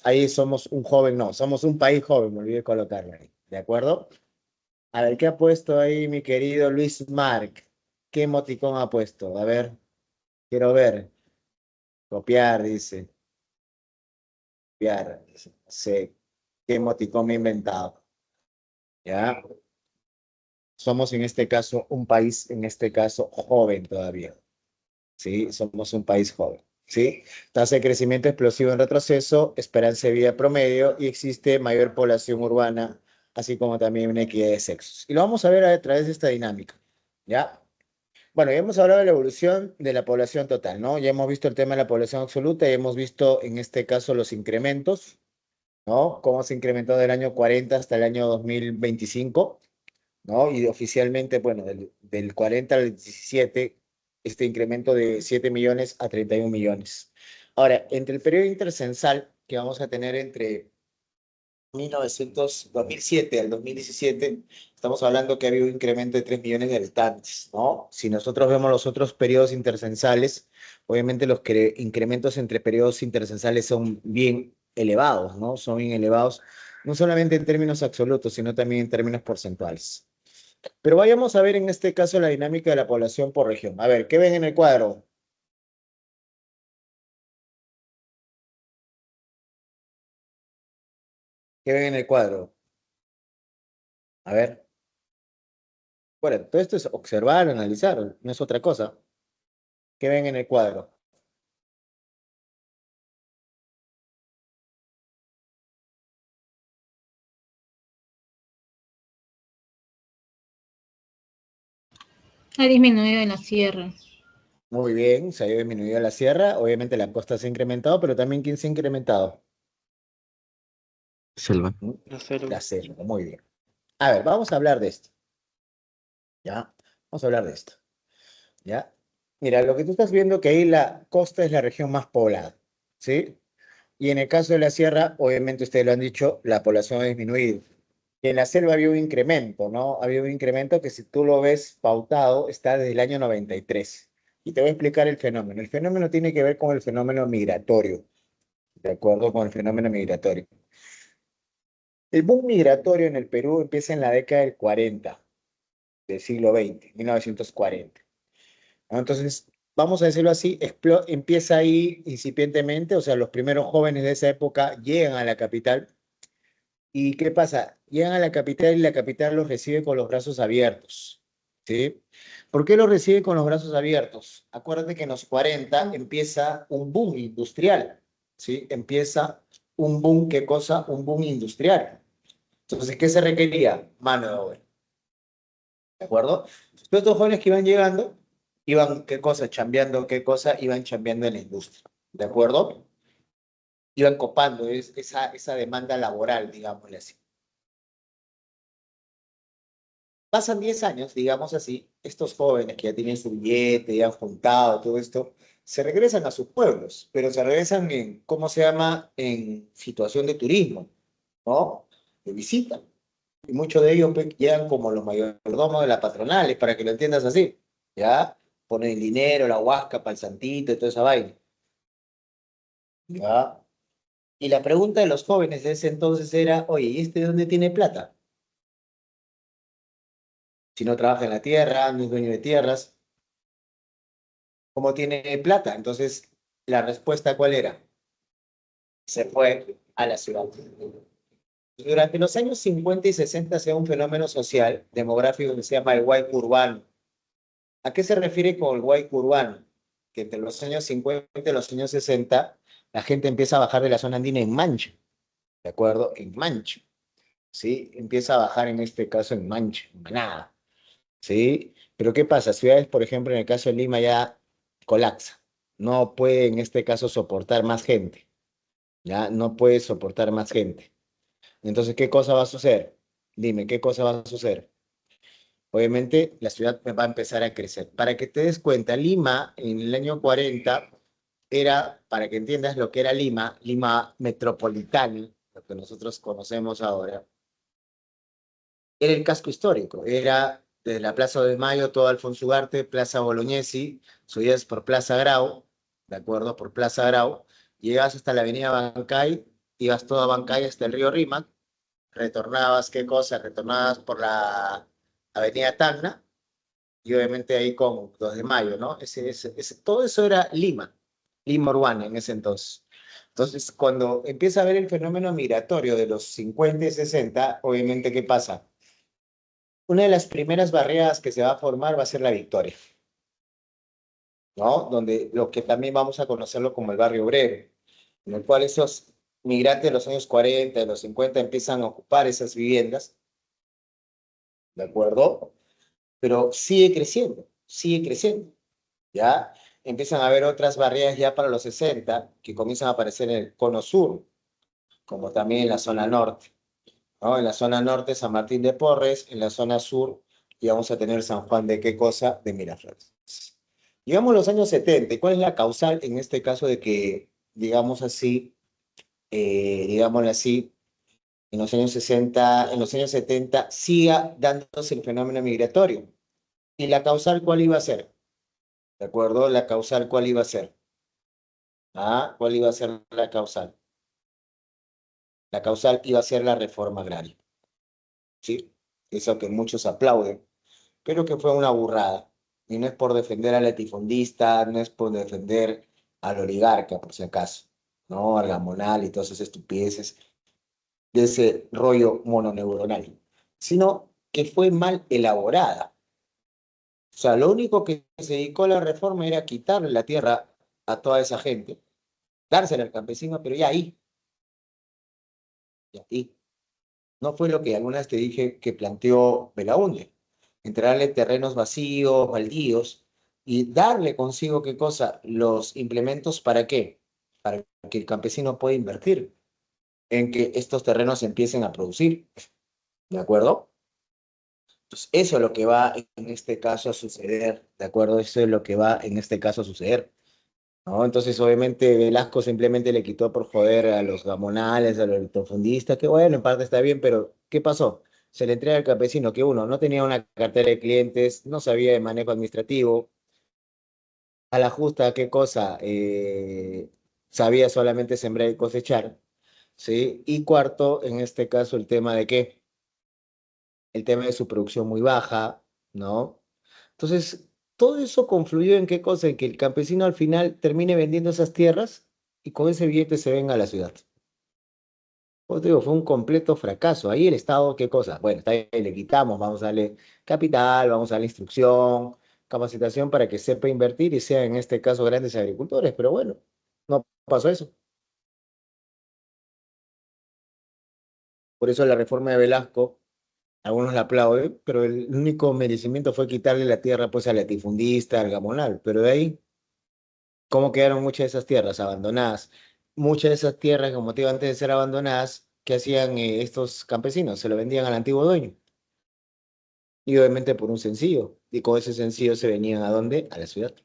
Ahí somos un joven, no, somos un país joven, me olvidé de colocarlo ahí, ¿de acuerdo? A ver, ¿qué ha puesto ahí mi querido Luis Marc? ¿Qué emoticón ha puesto? A ver, quiero ver. Copiar, dice. Copiar, dice. No sé qué emoticón me he inventado, ¿ya? Somos en este caso un país, en este caso, joven todavía. ¿Sí? Somos un país joven, ¿sí? Tasa de crecimiento explosivo en retroceso, esperanza de vida promedio y existe mayor población urbana, así como también una equidad de sexos. Y lo vamos a ver a través de esta dinámica, ¿ya? Bueno, ya hemos hablado de la evolución de la población total, ¿no? Ya hemos visto el tema de la población absoluta y hemos visto en este caso los incrementos, ¿no? Cómo se incrementó del año 40 hasta el año 2025. ¿No? Y oficialmente, bueno, del 40 al 17, este incremento de 7 millones a 31 millones. Ahora, entre el periodo intercensal que vamos a tener entre 2007 al 2017, estamos hablando que ha habido un incremento de 3 millones de habitantes, ¿no? Si nosotros vemos los otros periodos intercensales, obviamente los incrementos entre periodos intercensales son bien elevados, ¿no? Son bien elevados, no solamente en términos absolutos, sino también en términos porcentuales. Pero vayamos a ver en este caso la dinámica de la población por región. A ver, ¿qué ven en el cuadro? ¿Qué ven en el cuadro? A ver. Bueno, todo esto es observar, analizar, no es otra cosa. ¿Qué ven en el cuadro? Ha disminuido en la sierra. Muy bien, se ha disminuido la sierra, obviamente la costa se ha incrementado, pero también ¿quién se ha incrementado? Selva. ¿Mm? La selva. La selva, muy bien. A ver, vamos a hablar de esto, ¿ya? Vamos a hablar de esto, ¿ya? Mira, lo que tú estás viendo que ahí la costa es la región más poblada, ¿sí? Y en el caso de la sierra, obviamente ustedes lo han dicho, la población ha disminuido. Y en la selva había un incremento, ¿no? Había un incremento que si tú lo ves pautado, está desde el año 93. Y te voy a explicar el fenómeno. El fenómeno tiene que ver con el fenómeno migratorio, de acuerdo con el fenómeno migratorio. El boom migratorio en el Perú empieza en la década del 40, del siglo XX, 1940. ¿No? Entonces, vamos a decirlo así, empieza ahí incipientemente, o sea, los primeros jóvenes de esa época llegan a la capital. ¿Y qué pasa? Llegan a la capital y la capital los recibe con los brazos abiertos, ¿sí? ¿Por qué los recibe con los brazos abiertos? Acuérdate que en los 40 empieza un boom industrial, ¿sí? Empieza un boom, ¿qué cosa? Un boom industrial. Entonces, ¿qué se requería? Mano de obra, ¿de acuerdo? Todos estos jóvenes que iban llegando, iban, ¿qué cosa? Chambeando, ¿qué cosa? Iban chambeando en la industria, ¿de acuerdo? Iban copando esa demanda laboral, digámosle así. Pasan 10 años, digamos así, estos jóvenes que ya tienen su billete, ya han juntado todo esto, se regresan a sus pueblos, pero se regresan en, ¿cómo se llama? En situación de turismo, ¿no? De visita. Y muchos de ellos pues, llegan como los mayordomos de las patronales, para que lo entiendas así, ¿ya? Ponen el dinero, la huasca para el santito y toda esa vaina, ¿ya? Y la pregunta de los jóvenes de ese entonces era, oye, ¿y este de dónde tiene plata? Si no trabaja en la tierra, no es dueño de tierras, como tiene plata. Entonces, la respuesta, ¿cuál era? Se fue a la ciudad. Durante los años 50 y 60 se da un fenómeno social, demográfico que se llama el huaico urbano. ¿A qué se refiere con el huaico urbano? Que entre los años 50 y los años 60, la gente empieza a bajar de la zona andina en Mancho, ¿de acuerdo? En Mancho, ¿sí? Empieza a bajar en este caso en Mancho, en manada, ¿sí? Pero ¿qué pasa? Ciudades, por ejemplo, en el caso de Lima ya colapsa. No puede en este caso soportar más gente, ¿ya? No puede soportar más gente. Entonces, ¿qué cosa va a suceder? Dime, ¿qué cosa va a suceder? Obviamente, la ciudad va a empezar a crecer. Para que te des cuenta, Lima en el año 40 era, para que entiendas lo que era Lima, Lima metropolitana, lo que nosotros conocemos ahora, era el casco histórico. Era desde la Plaza de Mayo, todo Alfonso Ugarte, Plaza Bolognesi, subías por Plaza Grau, ¿de acuerdo? Por Plaza Grau, llegabas hasta la avenida Bancay, ibas toda Bancay hasta el río Rímac, retornabas, ¿qué cosa? Retornabas por la avenida Tacna, y obviamente ahí con 2 de Mayo, ¿no? Todo eso era Lima, Lima urbana en ese entonces. Entonces, cuando empieza a ver el fenómeno migratorio de los 50 y 60, obviamente, ¿qué pasa? Una de las primeras barriadas que se va a formar va a ser la Victoria, ¿no? Donde lo que también vamos a conocerlo como el barrio obrero, en el cual esos migrantes de los años 40, de los 50 empiezan a ocupar esas viviendas, ¿de acuerdo? Pero sigue creciendo, ¿ya? Empiezan a haber otras barriadas ya para los 60 que comienzan a aparecer en el cono sur, como también en la zona norte, ¿no? En la zona norte, San Martín de Porres, en la zona sur, y vamos a tener San Juan de qué cosa, de Miraflores. Llegamos a los años 70, ¿y cuál es la causal en este caso de que, digamos así, digámoslo así, en los años 60, en los años 70, siga dándose el fenómeno migratorio? ¿Y la causal cuál iba a ser? ¿De acuerdo? La causal cuál iba a ser. ¿Ah? ¿Cuál iba a ser la causal? La causal iba a ser la reforma agraria. ¿Sí? Eso que muchos aplauden, pero que fue una burrada. Y no es por defender al latifundista, no es por defender al oligarca, por si acaso, ¿no? Al gamonal y todas esas estupideces de ese rollo mononeuronal, sino que fue mal elaborada. O sea, lo único que se dedicó a la reforma era quitarle la tierra a toda esa gente, dársela al campesino, pero ya ahí. No fue lo que alguna vez te dije que planteó Belaúnde, entregarle terrenos vacíos, baldíos, y darle consigo qué cosa, los implementos para qué, para que el campesino pueda invertir en que estos terrenos empiecen a producir, ¿de acuerdo? Entonces, eso es lo que va en este caso a suceder, ¿de acuerdo? Eso es lo que va en este caso a suceder, ¿no? Entonces, obviamente, Velasco simplemente le quitó por joder a los gamonales, a los latifundistas, que bueno, en parte está bien, pero ¿qué pasó? Se le entrega al campesino que uno no tenía una cartera de clientes, no sabía de manejo administrativo, a la justa, ¿qué cosa? Sabía solamente sembrar y cosechar, ¿sí? Y cuarto, en este caso, el tema de qué? El tema de su producción muy baja, ¿no? Entonces, todo eso confluyó en qué cosa, en que el campesino al final termine vendiendo esas tierras y con ese billete se venga a la ciudad. Pues te digo, fue un completo fracaso. Ahí el Estado, ¿qué cosa? Bueno, está bien, le quitamos, vamos a darle capital, vamos a darle instrucción, capacitación para que sepa invertir y sea en este caso grandes agricultores, pero bueno, no pasó eso. Por eso la reforma de Velasco, algunos la aplauden, pero el único merecimiento fue quitarle la tierra pues al latifundista, al gamonal, pero de ahí cómo quedaron muchas de esas tierras abandonadas. Muchas de esas tierras, como te digo, antes de ser abandonadas, ¿qué hacían estos campesinos? Se lo vendían al antiguo dueño. Y obviamente por un sencillo. Y con ese sencillo se venían ¿a dónde? A la ciudad.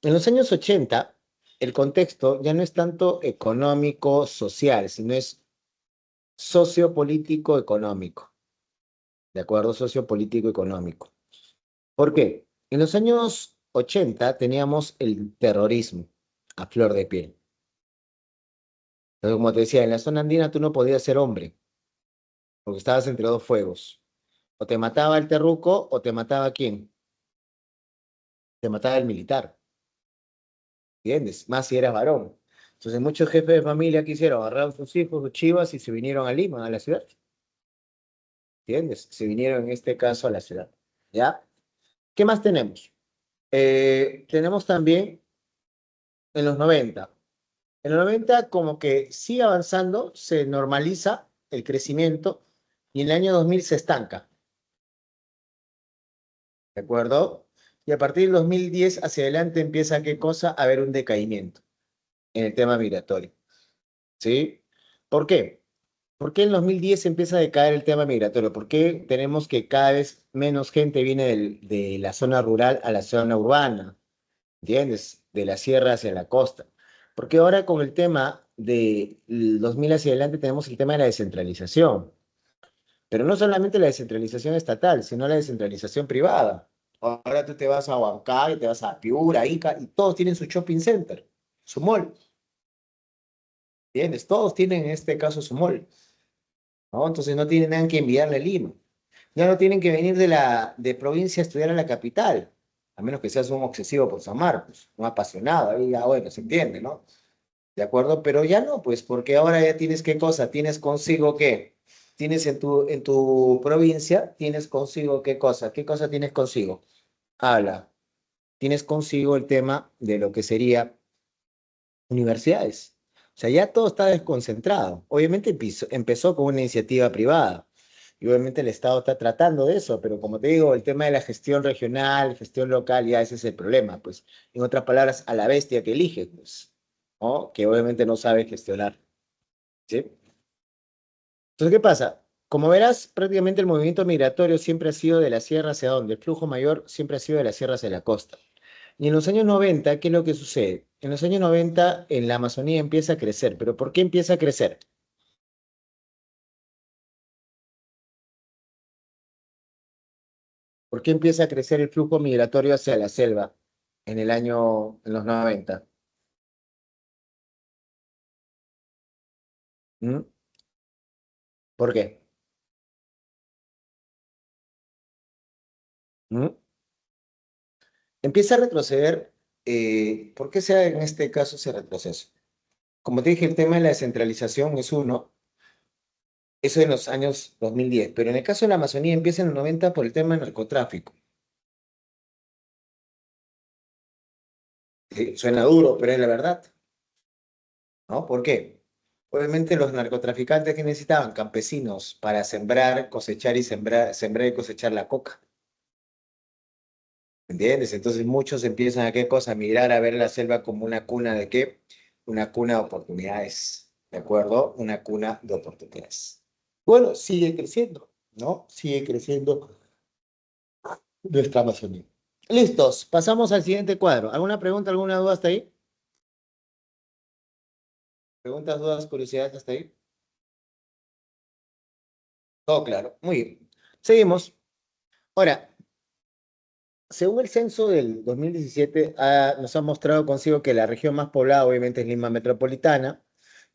En los años 80, el contexto ya no es tanto económico, social, sino es sociopolítico, económico. ¿De acuerdo? Sociopolítico, económico. ¿Por qué? En los años 80 teníamos el terrorismo a flor de piel. Pero como te decía, en la zona andina tú no podías ser hombre, porque estabas entre dos fuegos. O te mataba el terruco o te mataba quién. Te mataba el militar, ¿entiendes? Más si eras varón. Entonces muchos jefes de familia quisieron agarrar a sus hijos, sus chivas y se vinieron a Lima, a la ciudad. ¿Entiendes? Se vinieron en este caso a la ciudad. ¿Ya? ¿Qué más tenemos? Tenemos también en los 90. En los 90 como que sigue avanzando, se normaliza el crecimiento y en el año 2000 se estanca, ¿de acuerdo? Y a partir del 2010 hacia adelante empieza, ¿qué cosa? A haber un decaimiento en el tema migratorio, ¿sí? ¿Por qué? ¿Por qué en 2010 empieza a decaer el tema migratorio? ¿Por qué tenemos que cada vez menos gente viene de la zona rural a la zona urbana? ¿Entiendes? De la sierra hacia la costa. Porque ahora con el tema de 2000 hacia adelante tenemos el tema de la descentralización. Pero no solamente la descentralización estatal, sino la descentralización privada. Ahora tú te vas a Huancayo, te vas a Piura, Ica, y todos tienen su shopping center, su mall. ¿Entiendes? Todos tienen en este caso su mall, ¿no? Entonces no tienen nada que enviarle a Lima. Ya no tienen que venir de provincia a estudiar a la capital, a menos que seas un obsesivo por San Marcos, un apasionado, ahí ya bueno, se entiende, ¿no? ¿De acuerdo? Pero ya no, pues, porque ahora ya tienes qué cosa, tienes consigo qué, tienes en tu provincia, tienes consigo qué cosa tienes consigo. Habla, tienes consigo el tema de lo que sería universidades. O sea, ya todo está desconcentrado. Obviamente empezó con una iniciativa privada y obviamente el Estado está tratando de eso, pero como te digo, el tema de la gestión regional, gestión local, ya ese es el problema, pues. En otras palabras, a la bestia que elige, pues, ¿no? Que obviamente no sabe gestionar, ¿sí? Entonces, ¿qué pasa? Como verás, prácticamente el movimiento migratorio siempre ha sido de la sierra hacia donde, el flujo mayor siempre ha sido de la sierra hacia la costa. Y en los años 90, ¿qué es lo que sucede? En los años 90, en la Amazonía empieza a crecer. ¿Pero por qué empieza a crecer? ¿Por qué empieza a crecer el flujo migratorio hacia la selva en los 90? ¿Mm? ¿Por qué? ¿Mm? Empieza a retroceder. ¿Por qué se da en este caso ese retroceso? Como te dije, el tema de la descentralización es uno, eso en los años 2010, pero en el caso de la Amazonía empieza en los 90 por el tema del narcotráfico. Sí, suena duro, pero es la verdad, ¿no? ¿Por qué? Obviamente los narcotraficantes que necesitaban campesinos para sembrar, cosechar y sembrar y cosechar la coca, ¿entiendes? Entonces muchos empiezan a qué cosa, a migrar a ver la selva como una cuna de qué, una cuna de oportunidades, ¿de acuerdo? Una cuna de oportunidades. Bueno, sigue creciendo, ¿no? Sigue creciendo nuestra Amazonía. Listos, pasamos al siguiente cuadro. ¿Alguna pregunta, alguna duda hasta ahí? ¿Preguntas, dudas, curiosidades hasta ahí? Todo claro, muy bien. Seguimos. Ahora, según el censo del 2017, nos ha mostrado consigo que la región más poblada obviamente es Lima Metropolitana,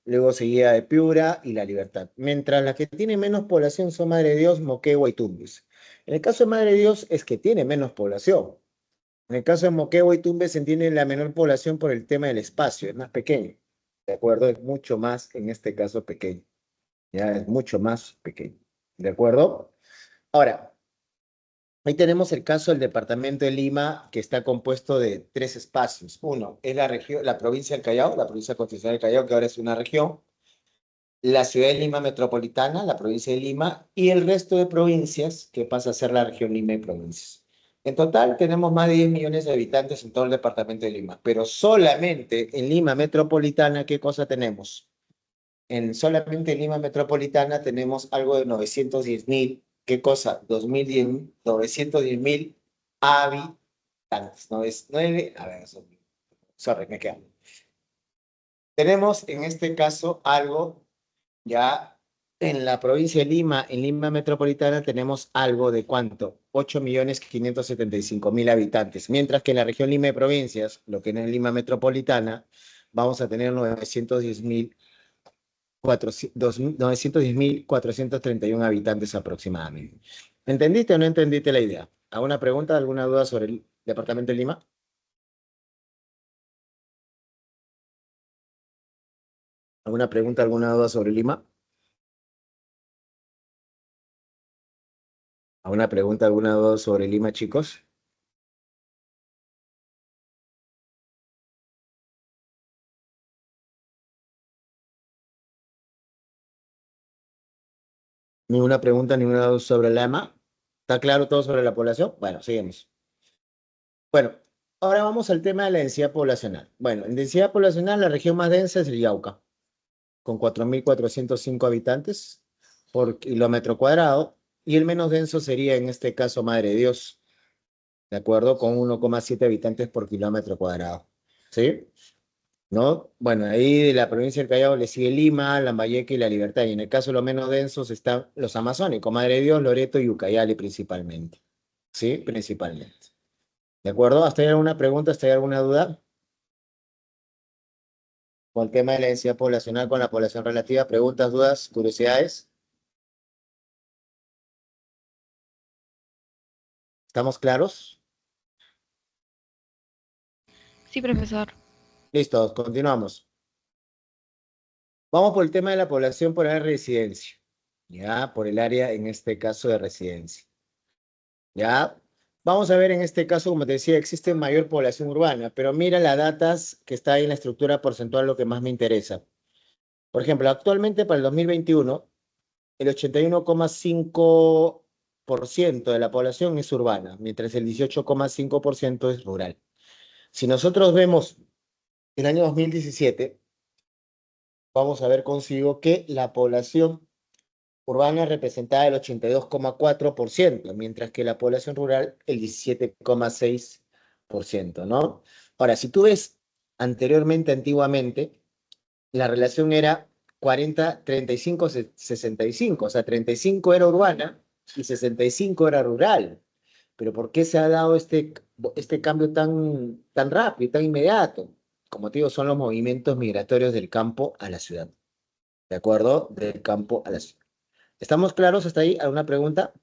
luego seguida de Piura y La Libertad, mientras las que tienen menos población son Madre de Dios, Moquegua y Tumbes. En el caso de Madre de Dios es que tiene menos población. En el caso de Moquegua y Tumbes se entiende la menor población por el tema del espacio, es más pequeño, ¿de acuerdo? Es mucho más, en este caso, pequeño, ya es mucho más pequeño, ¿de acuerdo? Ahora, ahí tenemos el caso del departamento de Lima, que está compuesto de tres espacios. Uno es la región, la provincia del Callao, la provincia constitucional del Callao, que ahora es una región, la ciudad de Lima metropolitana, la provincia de Lima, y el resto de provincias, que pasa a ser la región Lima y provincias. En total tenemos más de 10 millones de habitantes en todo el departamento de Lima, pero solamente en Lima metropolitana, ¿qué cosa tenemos? Solamente en Lima metropolitana tenemos algo de 910.000, ¿qué cosa? 2010, 910.000 habitantes. No es 9, a ver, sorry, me quedo. Tenemos en este caso algo ya en la provincia de Lima, en Lima metropolitana tenemos algo de ¿cuánto? 8.575.000 habitantes, mientras que en la región Lima de provincias, lo que es en Lima metropolitana, vamos a tener 910.431 habitantes aproximadamente. ¿Entendiste o no entendiste la idea? ¿Alguna pregunta, alguna duda sobre el departamento de Lima? ¿Alguna pregunta, alguna duda sobre Lima? ¿Alguna pregunta, alguna duda sobre Lima, chicos? Ninguna pregunta, ninguna duda sobre el lema. ¿Está claro todo sobre la población? Bueno, seguimos. Bueno, ahora vamos al tema de la densidad poblacional. Bueno, en densidad poblacional la región más densa es el Yauca, con 4.405 habitantes por kilómetro cuadrado, y el menos denso sería en este caso Madre de Dios, ¿de acuerdo? Con 1,7 habitantes por kilómetro cuadrado. ¿Sí? ¿No? Bueno, ahí de la provincia del Callao le sigue Lima, Lambayeque y La Libertad. Y en el caso de los menos densos están los amazónicos, Madre de Dios, Loreto y Ucayali principalmente. ¿Sí? Principalmente. ¿De acuerdo? ¿Hasta ahí alguna pregunta? ¿Hasta ahí alguna duda? Con el tema de la densidad poblacional con la población relativa. ¿Preguntas, dudas, curiosidades? ¿Estamos claros? Sí, profesor. Listo, continuamos. Vamos por el tema de la población por área de residencia. Ya, por el área, en este caso, de residencia. Ya, vamos a ver en este caso, como te decía, existe mayor población urbana, pero mira las datas que está ahí en la estructura porcentual, lo que más me interesa. Por ejemplo, actualmente para el 2021, el 81,5% de la población es urbana, mientras el 18,5% es rural. Si nosotros vemos el año 2017, vamos a ver consigo que la población urbana representaba el 82,4%, mientras que la población rural el 17,6%, ¿no? Ahora, si tú ves anteriormente, antiguamente, la relación era 40, 35, 65, o sea, 35 era urbana y 65 era rural. Pero ¿por qué se ha dado este cambio tan rápido, tan inmediato? Como te digo, son los movimientos migratorios del campo a la ciudad, ¿de acuerdo? Del campo a la ciudad. ¿Estamos claros hasta ahí? ¿Alguna pregunta?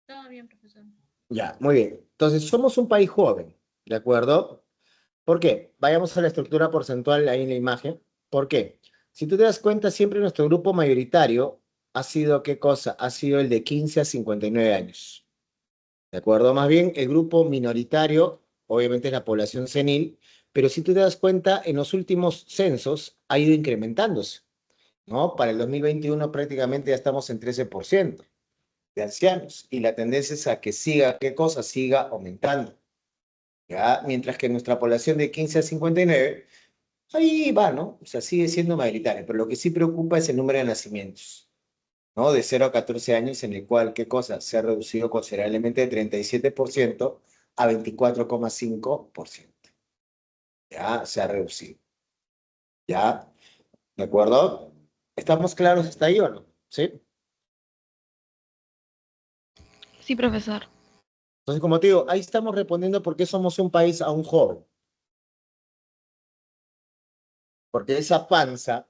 Todo bien, profesor. Ya, muy bien. Entonces, somos un país joven, ¿de acuerdo? ¿Por qué? Vayamos a la estructura porcentual ahí en la imagen. ¿Por qué? Si tú te das cuenta, siempre nuestro grupo mayoritario ha sido, ¿qué cosa? Ha sido el de 15 a 59 años, ¿de acuerdo? Más bien, el grupo minoritario, obviamente es la población senil, pero si tú te das cuenta, en los últimos censos ha ido incrementándose, ¿no? Para el 2021 prácticamente ya estamos en 13% de ancianos y la tendencia es a que siga, ¿qué cosa? Siga aumentando, ¿ya? Mientras que nuestra población de 15 a 59, ahí va, ¿no? O sea, sigue siendo mayoritaria, pero lo que sí preocupa es el número de nacimientos, ¿no? De 0 a 14 años, en el cual, ¿qué cosa? Se ha reducido considerablemente de 37% a 24,5%. Ya se ha reducido, ¿ya? ¿De acuerdo? ¿Estamos claros hasta ahí o no? ¿Sí? Sí, profesor. Entonces, como te digo, ahí estamos respondiendo por qué somos un país aún joven. Porque esa panza,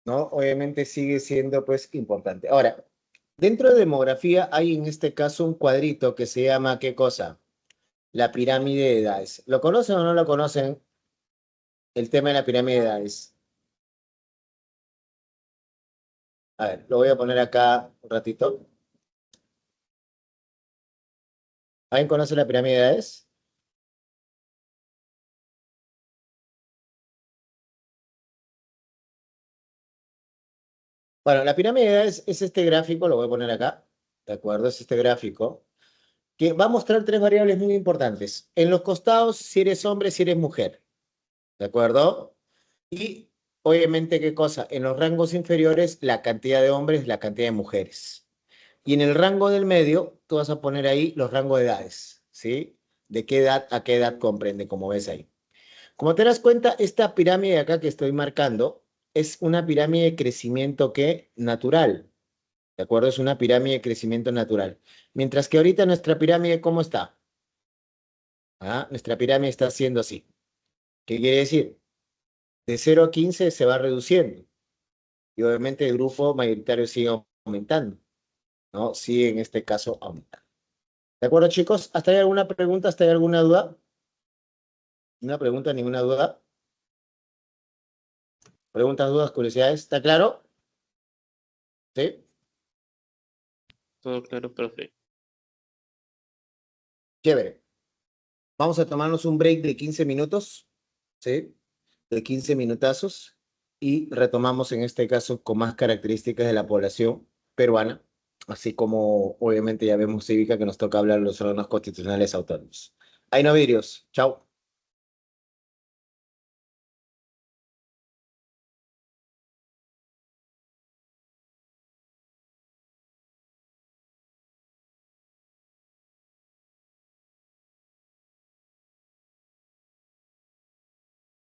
¿no? Obviamente sigue siendo, pues, importante. Ahora, dentro de demografía hay en este caso un cuadrito que se llama, ¿qué cosa? La pirámide de edades. ¿Lo conocen o no lo conocen? El tema de la pirámide de edades. A ver, lo voy a poner acá un ratito. ¿Alguien conoce la pirámide de edades? Bueno, la pirámide de edades es este gráfico, lo voy a poner acá, ¿de acuerdo? Es este gráfico que va a mostrar tres variables muy importantes. En los costados, si eres hombre, si eres mujer, ¿de acuerdo? Y obviamente, ¿qué cosa? En los rangos inferiores, la cantidad de hombres, la cantidad de mujeres. Y en el rango del medio, tú vas a poner ahí los rangos de edades, ¿sí? De qué edad a qué edad comprende, como ves ahí. Como te das cuenta, esta pirámide de acá que estoy marcando es una pirámide de crecimiento que natural, ¿de acuerdo? Es una pirámide de crecimiento natural. Mientras que ahorita nuestra pirámide, ¿cómo está? ¿Ah? Nuestra pirámide está haciendo así. ¿Qué quiere decir? De 0 a 15 se va reduciendo y obviamente el grupo mayoritario sigue aumentando, ¿no? Sigue en este caso aumentando. ¿De acuerdo, chicos? ¿Hasta hay alguna pregunta? ¿Hasta hay alguna duda? ¿Una pregunta? ¿Ninguna duda? ¿Preguntas, dudas, curiosidades? ¿Está claro? ¿Sí? Todo claro, profe. Chévere. Vamos a tomarnos un break de 15 minutos, ¿sí? De 15 minutazos y retomamos en este caso con más características de la población peruana, así como obviamente ya vemos cívica que nos toca hablar de los órganos constitucionales autónomos. Ahí no vidrios. Chao.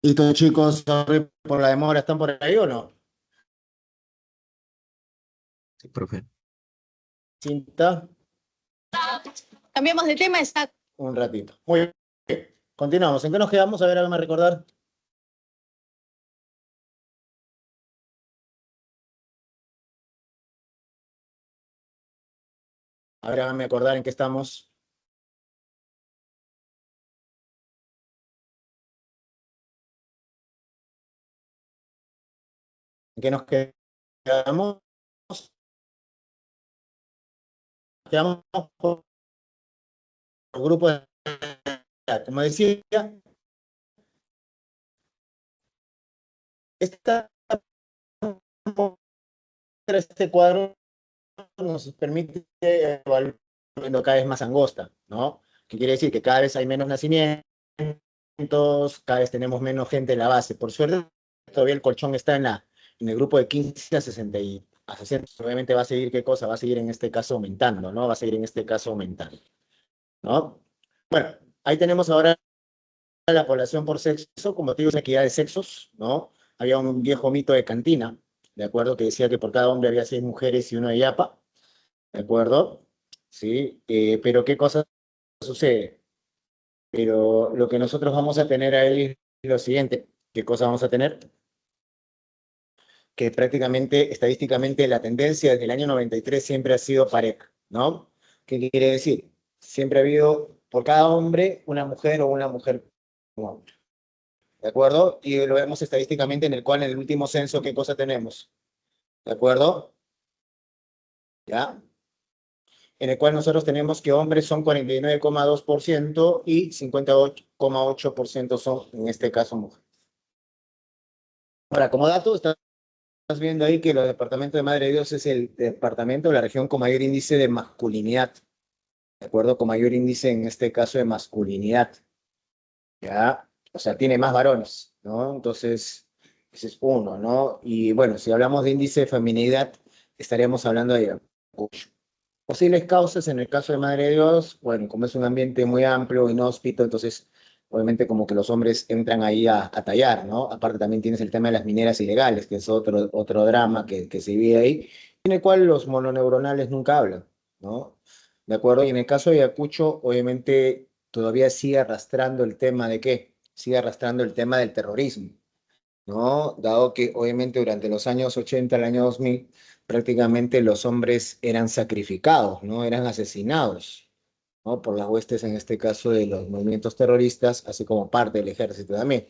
Listo, chicos, sorry por la demora, ¿están por ahí o no? Sí, profe. Cinta, Cambiamos de tema, está. un ratito. Muy bien. Continuamos. ¿En qué nos quedamos? A ver, hágame recordar. A ver, hágame acordar en qué estamos. ¿En qué nos quedamos? Quedamos por grupos de edad. Como decía, este cuadro nos permite evaluar cada vez más angosta, ¿no? ¿Qué quiere decir? Que cada vez hay menos nacimientos, cada vez tenemos menos gente en la base. Por suerte, todavía el colchón está en el grupo de 15 a 60 a 60. Obviamente va a seguir, ¿qué cosa? Va a seguir en este caso aumentando, ¿no? Va a seguir en este caso aumentando, ¿no? Bueno, ahí tenemos ahora la población por sexo, como te digo, es una equidad de sexos, ¿no? Había un viejo mito de cantina, ¿de acuerdo? Que decía que por cada hombre había 6 mujeres y uno de yapa, ¿de acuerdo? Sí, pero ¿qué cosa sucede? Pero lo que nosotros vamos a tener ahí es lo siguiente. ¿Qué cosa vamos a tener? Que prácticamente, estadísticamente, la tendencia desde el año 93 siempre ha sido pareja, ¿no? ¿Qué quiere decir? Siempre ha habido por cada hombre una mujer o una mujer un hombre, ¿de acuerdo? Y lo vemos estadísticamente en el cual en el último censo, ¿qué cosa tenemos? ¿De acuerdo? ¿Ya? En el cual nosotros tenemos que hombres son 49,2% y 58,8% son, en este caso, mujeres. Ahora, como dato, estás viendo ahí que el departamento de Madre de Dios es el departamento de la región con mayor índice de masculinidad, ¿de acuerdo? Con mayor índice, en este caso, de masculinidad, ¿ya? O sea, tiene más varones, ¿no? Entonces, ese es uno, ¿no? Y bueno, si hablamos de índice de feminidad, estaríamos hablando de posibles causas en el caso de Madre de Dios. Bueno, como es un ambiente muy amplio, inhóspito, entonces obviamente como que los hombres entran ahí a tallar, ¿no? Aparte también tienes el tema de las mineras ilegales, que es otro drama que se vive ahí, en el cual los mononeuronales nunca hablan, ¿no? ¿De acuerdo? Y en el caso de Ayacucho, obviamente todavía sigue arrastrando el tema de qué? Sigue arrastrando el tema del terrorismo, ¿no? Dado que obviamente durante los años 80 al año 2000 prácticamente los hombres eran sacrificados, ¿no? Eran asesinados, ¿no? Por las huestes, en este caso, de los movimientos terroristas, así como parte del ejército también,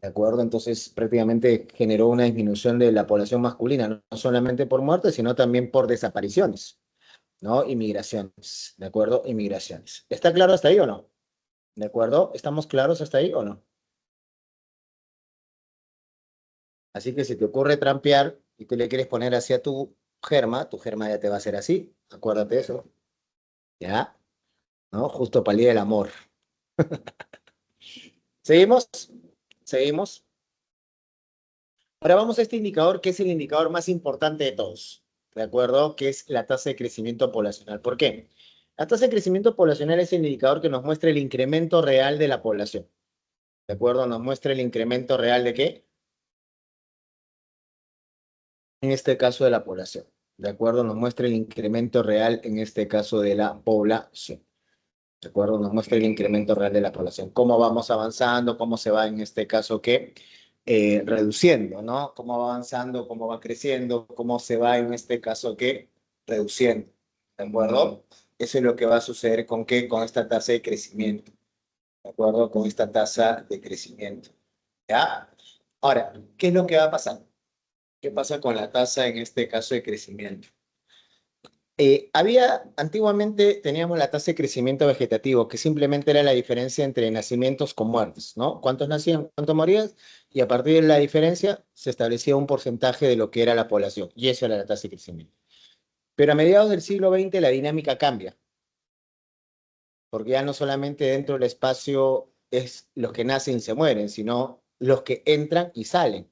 ¿de acuerdo? Entonces prácticamente generó una disminución de la población masculina, no solamente por muerte, sino también por desapariciones, ¿no? Inmigraciones, ¿de acuerdo? Inmigraciones. ¿Está claro hasta ahí o no? ¿De acuerdo? ¿Estamos claros hasta ahí o no? Así que si te ocurre trampear y tú le quieres poner hacia tu germa ya te va a hacer así. Acuérdate de eso. ¿Ya? ¿No? Justo para el día del amor. ¿Seguimos? ¿Seguimos? Ahora vamos a este indicador que es el indicador más importante de todos. ¿De acuerdo? Que es la tasa de crecimiento poblacional. ¿Por qué? La tasa de crecimiento poblacional es el indicador que nos muestra el incremento real de la población. ¿De acuerdo? Nos muestra el incremento real de qué? En este caso de la población. ¿De acuerdo? Nos muestra el incremento real, en este caso, de la población. ¿De acuerdo? Nos muestra el incremento real de la población. Cómo vamos avanzando, cómo se va, en este caso, ¿qué? Reduciendo, ¿no? Cómo va avanzando, cómo va creciendo, cómo se va, en este caso, ¿qué? Reduciendo. ¿De acuerdo? Eso es lo que va a suceder con qué? Con esta tasa de crecimiento. ¿De acuerdo? Con esta tasa de crecimiento. ¿Ya? Ahora, ¿qué es lo que va a pasar? ¿Qué pasa con la tasa, en este caso, de crecimiento? Antiguamente teníamos la tasa de crecimiento vegetativo, que simplemente era la diferencia entre nacimientos con muertes, ¿no? ¿Cuántos nacían, cuántos morían? Y a partir de la diferencia se establecía un porcentaje de lo que era la población, y eso era la tasa de crecimiento. Pero a mediados del siglo XX la dinámica cambia, porque ya no solamente dentro del espacio es los que nacen y se mueren, sino los que entran y salen.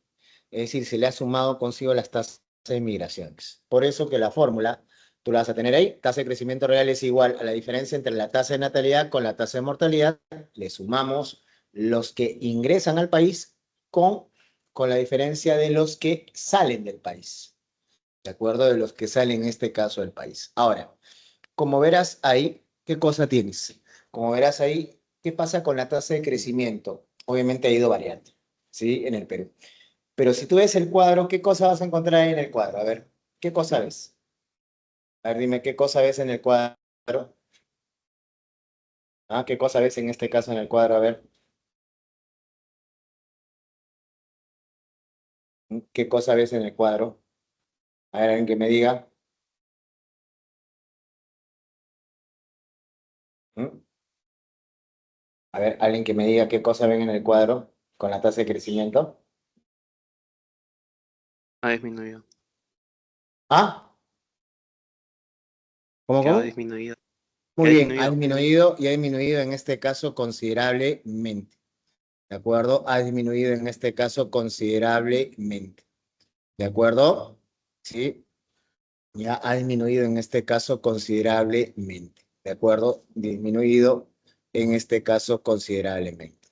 Es decir, se le ha sumado consigo las tasas de migraciones. Por eso que la fórmula, tú la vas a tener ahí, tasa de crecimiento real es igual a la diferencia entre la tasa de natalidad con la tasa de mortalidad, le sumamos los que ingresan al país con la diferencia de los que salen del país, ¿de acuerdo? De los que salen en este caso del país. Ahora, como verás ahí, ¿qué cosa tienes? Como verás ahí, ¿qué pasa con la tasa de crecimiento? Obviamente ha ido variando, ¿sí? En el Perú. Pero si tú ves el cuadro, ¿qué cosa vas a encontrar ahí en el cuadro? A ver, ¿qué cosa ves? A ver, dime, ¿qué cosa ves en el cuadro? ¿Ah? ¿Qué cosa ves en este caso en el cuadro? A ver, ¿qué cosa ves en el cuadro? A ver, alguien que me diga. ¿Mm? A ver, alguien que me diga qué cosa ven en el cuadro con la tasa de crecimiento. Ha disminuido. ¿Ah? ¿Cómo, Que ha cómo? disminuido. Que Muy ha bien, ha disminuido. disminuido y ha disminuido en este caso considerablemente. ¿De acuerdo? Ha disminuido en este caso considerablemente. ¿De acuerdo? Sí, ya ha disminuido en este caso considerablemente. ¿De acuerdo? Disminuido en este caso considerablemente.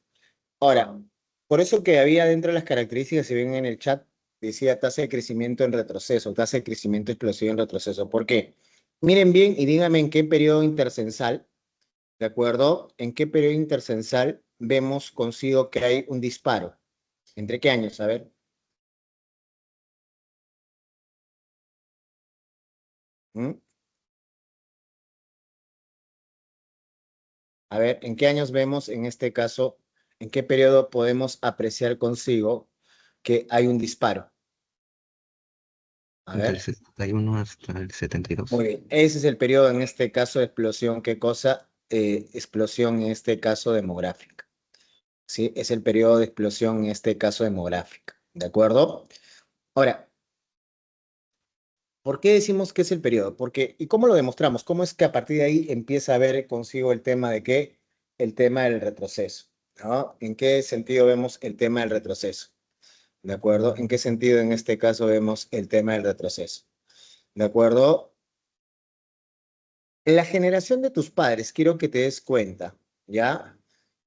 Ahora, por eso que había dentro de las características, si ven en el chat, decía tasa de crecimiento en retroceso, tasa de crecimiento explosivo en retroceso. ¿Por qué? Miren bien y díganme en qué periodo intercensal, ¿de acuerdo? ¿En qué periodo intercensal vemos consigo que hay un disparo? ¿Entre qué años? A ver. ¿Mm? A ver, ¿en qué años vemos en este caso, en qué periodo podemos apreciar consigo que hay un disparo? A Del ver, 71 hasta el 72. muy bien. Ese es el periodo en este caso de explosión. ¿Qué cosa? Explosión en este caso demográfica. ¿Sí? Es el periodo de explosión en este caso demográfica. ¿De acuerdo? Ahora, ¿por qué decimos que es el periodo? Porque, ¿y cómo lo demostramos? ¿Cómo es que a partir de ahí empieza a haber consigo el tema de qué? El tema del retroceso, ¿no? ¿En qué sentido vemos el tema del retroceso? ¿De acuerdo? ¿En qué sentido en este caso vemos el tema del retroceso? ¿De acuerdo? La generación de tus padres, quiero que te des cuenta, ¿ya?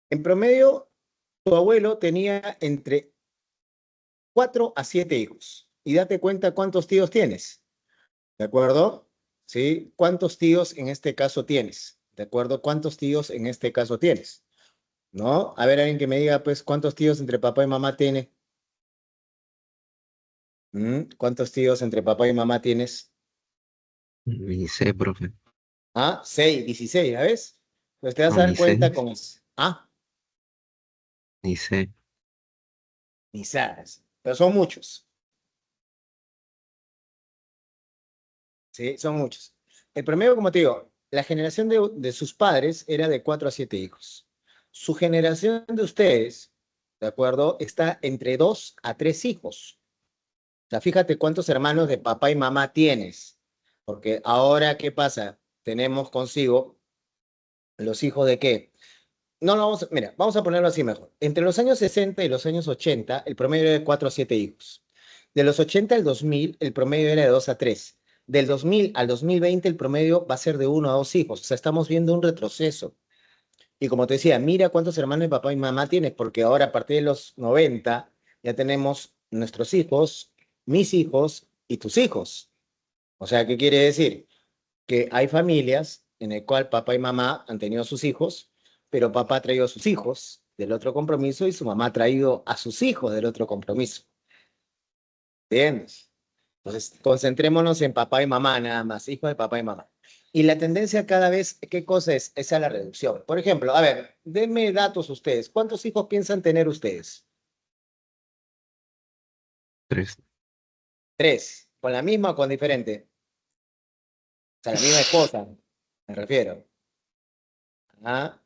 En promedio, tu abuelo tenía entre 4 a 7 hijos. Y date cuenta cuántos tíos tienes. ¿De acuerdo? ¿Sí? ¿Cuántos tíos en este caso tienes? ¿De acuerdo? ¿Cuántos tíos en este caso tienes? ¿No? A ver, alguien que me diga, pues, ¿cuántos tíos entre papá y mamá tiene? ¿Cuántos tíos entre papá y mamá tienes? Ni sé, profe. Ah, 6, 16, ¿ya ves? Pues te vas No, a ni dar sé, cuenta con eso. Ah, ni sé. ni sabes. Pero son muchos. Sí, son muchos. El promedio, como te digo, la generación de sus padres era de 4 a 7 hijos. Su generación de ustedes, ¿de acuerdo? Está entre 2 a 3 hijos. O sea, fíjate cuántos hermanos de papá y mamá tienes. Porque ahora, ¿qué pasa? Tenemos consigo los hijos de qué. No, no, mira, vamos a ponerlo así mejor. Entre los años 60 y los años 80, el promedio era de 4 a 7 hijos. De los 80 al 2000, el promedio era de 2 a 3. Del 2000 al 2020, el promedio va a ser de 1 a 2 hijos. O sea, estamos viendo un retroceso. Y como te decía, mira cuántos hermanos de papá y mamá tienes, porque ahora a partir de los 90 ya tenemos nuestros hijos, mis hijos y tus hijos. O sea, ¿qué quiere decir? Que hay familias en el cual papá y mamá han tenido sus hijos, pero papá ha traído a sus hijos del otro compromiso y su mamá ha traído a sus hijos del otro compromiso. ¿Entiendes? Entonces, concentrémonos en papá y mamá nada más, hijos de papá y mamá. Y la tendencia cada vez, ¿qué cosa es? Es a la reducción. Por ejemplo, a ver, denme datos ustedes. ¿Cuántos hijos piensan tener ustedes? 3. 3. ¿Con la misma o con diferente? sea, la misma esposa, me refiero. ¿Ah?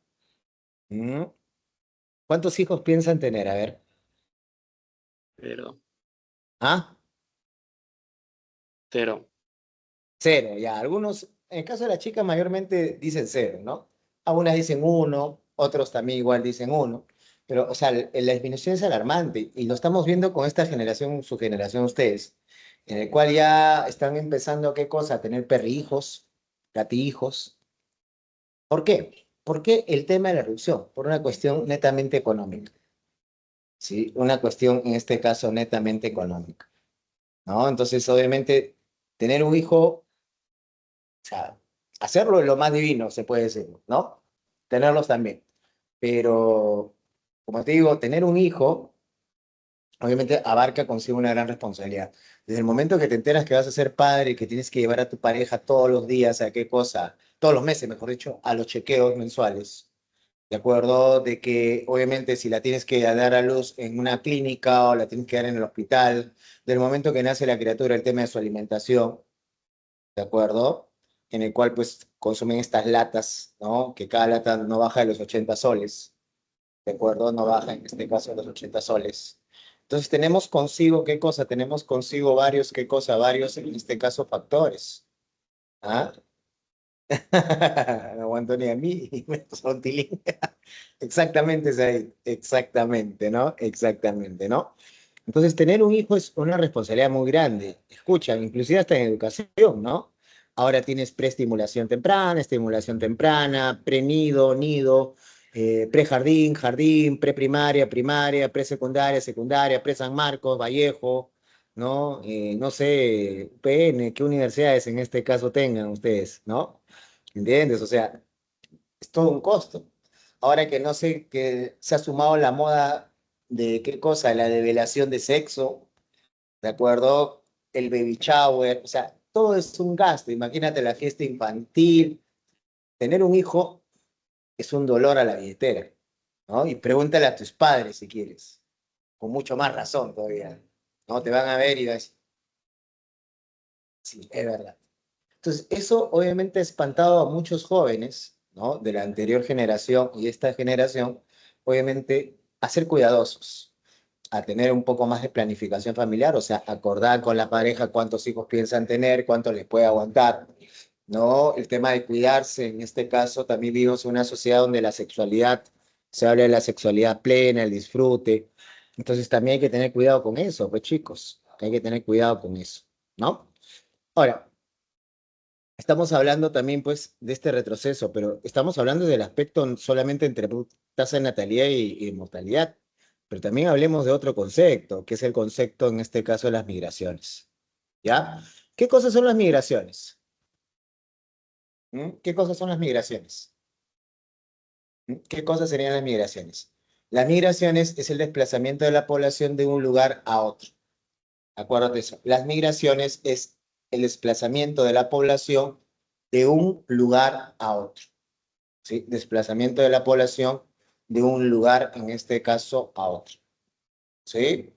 ¿Mm? ¿Cuántos hijos piensan tener? A ver. Pero, ¿Ah? cero. Cero, ya. Algunos, en el caso de las chicas, mayormente dicen cero, ¿no? Algunas dicen uno, otros también igual dicen uno. Pero, o sea, la disminución es alarmante y lo estamos viendo con esta generación, su generación ustedes, en el cual ya están empezando, ¿qué cosa? A tener perrijos, gatijos. ¿Por qué? ¿Por qué el tema de la reducción? Por una cuestión netamente económica, ¿sí? Una cuestión, en este caso, netamente económica, ¿no? Entonces, obviamente, tener un hijo, o sea, hacerlo es lo más divino, se puede decir, ¿no? Tenerlos también. Pero, como te digo, tener un hijo, obviamente, abarca consigo una gran responsabilidad. Desde el momento que te enteras que vas a ser padre, que tienes que llevar a tu pareja todos los días, ¿a qué cosa? Todos los meses, mejor dicho, a los chequeos mensuales. ¿De acuerdo? De que obviamente si la tienes que dar a luz en una clínica o la tienes que dar en el hospital, del momento que nace la criatura, el tema de su alimentación, ¿de acuerdo? En el cual pues consumen estas latas, ¿no? Que cada lata no baja de los 80 soles, ¿de acuerdo? No baja en este caso de los 80 soles. Entonces tenemos consigo, ¿qué cosa? Tenemos consigo varios, ¿qué cosa? Varios, en este caso, factores. ¿Ah? No aguanto ni a mí, me son tilín. Exactamente, Said, exactamente, ¿no? Exactamente, ¿no? Entonces, tener un hijo es una responsabilidad muy grande. Escucha, inclusive hasta en educación, ¿no? Ahora tienes estimulación temprana, prenido, nido, prejardín, jardín, preprimaria, primaria, presecundaria, secundaria, pre-San Marcos, Vallejo, ¿no? No sé, PN, qué universidades en este caso tengan ustedes, ¿no? ¿Entiendes? O sea, es todo un costo. Ahora que no sé, que se ha sumado la moda de qué cosa, la develación de sexo, ¿de acuerdo? El baby shower, o sea, todo es un gasto. Imagínate la fiesta infantil. Tener un hijo es un dolor a la billetera, ¿no? Y pregúntale a tus padres si quieres, con mucho más razón todavía, ¿no? Te van a ver y vas a decir, sí, es verdad. Entonces, eso obviamente ha espantado a muchos jóvenes, ¿no? De la anterior generación y esta generación, obviamente, a ser cuidadosos, a tener un poco más de planificación familiar, o sea, acordar con la pareja cuántos hijos piensan tener, cuánto les puede aguantar, ¿no? El tema de cuidarse, en este caso, también vivimos en una sociedad donde la sexualidad, se habla de la sexualidad plena, el disfrute, entonces también hay que tener cuidado con eso, pues chicos, hay que tener cuidado con eso, ¿no? Ahora, estamos hablando también, pues, de este retroceso, pero estamos hablando del aspecto solamente entre tasa de natalidad y mortalidad, pero también hablemos de otro concepto, que es el concepto, en este caso, de las migraciones, ¿ya? ¿Qué cosas son las migraciones? ¿Qué cosas son las migraciones? ¿Qué cosas serían las migraciones? Las migraciones es el desplazamiento de la población de un lugar a otro. Acuérdate eso. Las migraciones es el desplazamiento de la población de un lugar a otro. ¿Sí? Desplazamiento de la población de un lugar, en este caso, a otro. ¿Sí?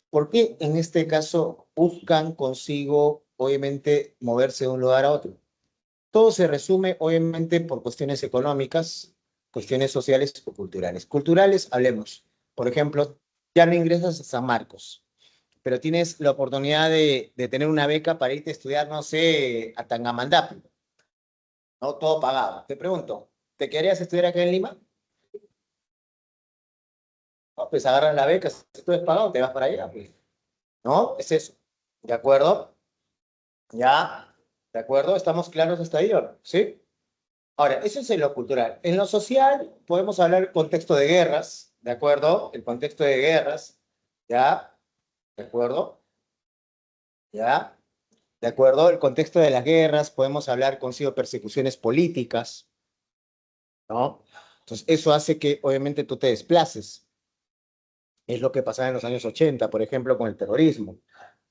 ¿Por qué en este caso buscan consigo, obviamente, moverse de un lugar a otro? Todo se resume, obviamente, por cuestiones económicas, cuestiones sociales o culturales. Culturales, hablemos. Por ejemplo, ya no ingresas a San Marcos, pero tienes la oportunidad de tener una beca para irte a estudiar, no sé, a Tangamandapio, ¿no? Todo pagado. Te pregunto, ¿te quedarías estudiar acá en Lima? No, pues agarras la beca, si tú es pagado, te vas para allá, pues. ¿No? Es eso. ¿De acuerdo? ¿Ya? ¿De acuerdo? ¿Estamos claros hasta ahí, o no? ¿Sí? Ahora, eso es en lo cultural. En lo social, podemos hablar del contexto de guerras, ¿de acuerdo? El contexto de guerras, ¿ya? ¿De acuerdo? ¿Ya? ¿De acuerdo? El contexto de las guerras, podemos hablar consigo persecuciones políticas, ¿no? Entonces, eso hace que, obviamente, tú te desplaces. Es lo que pasaba en los años 80, por ejemplo, con el terrorismo.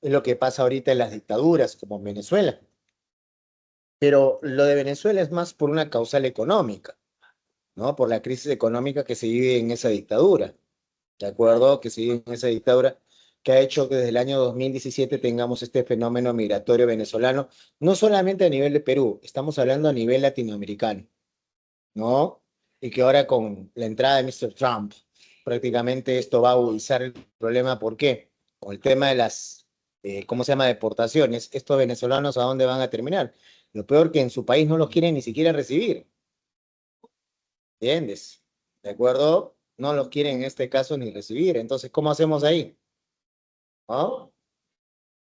Es lo que pasa ahorita en las dictaduras, como en Venezuela. Pero lo de Venezuela es más por una causal económica, ¿no? Por la crisis económica que se vive en esa dictadura, ¿de acuerdo? Que se vive en esa dictadura. que ha hecho que desde el año 2017 tengamos este fenómeno migratorio venezolano, no solamente a nivel de Perú, estamos hablando a nivel latinoamericano, ¿no? Y que ahora con la entrada de Mr. Trump, prácticamente esto va a agudizar el problema. ¿Por qué? Con el tema de las, ¿cómo se llama?, deportaciones, estos venezolanos, ¿a dónde van a terminar? Lo peor que en su país no los quieren ni siquiera recibir, ¿entiendes? ¿De acuerdo? No los quieren en este caso ni recibir. Entonces, ¿cómo hacemos ahí? ¿No?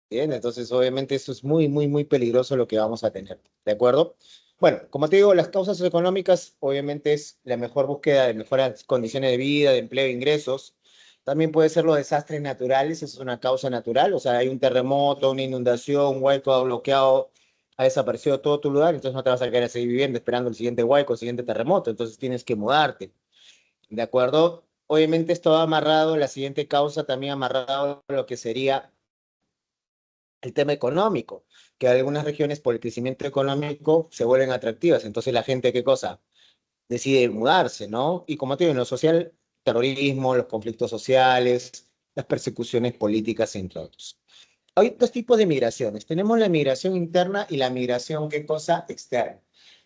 Bien, entonces obviamente eso es muy, muy, muy peligroso lo que vamos a tener. ¿De acuerdo? Bueno, como te digo, las causas económicas obviamente es la mejor búsqueda de mejores condiciones de vida, de empleo e ingresos. También puede ser los desastres naturales, eso es una causa natural, o sea, hay un terremoto, una inundación, un hueco ha bloqueado, ha desaparecido todo tu lugar, entonces no te vas a quedar a seguir viviendo esperando el siguiente hueco, el siguiente terremoto, entonces tienes que mudarte. ¿De acuerdo? Obviamente esto va amarrado, la siguiente causa también amarrado a lo que sería el tema económico, que algunas regiones por el crecimiento económico se vuelven atractivas. Entonces la gente, ¿qué cosa? Decide mudarse, ¿no? Y como te digo, en lo social, terrorismo, los conflictos sociales, las persecuciones políticas, entre otros. Hay dos tipos de migraciones. Tenemos la migración interna y la migración, ¿qué cosa? Externa.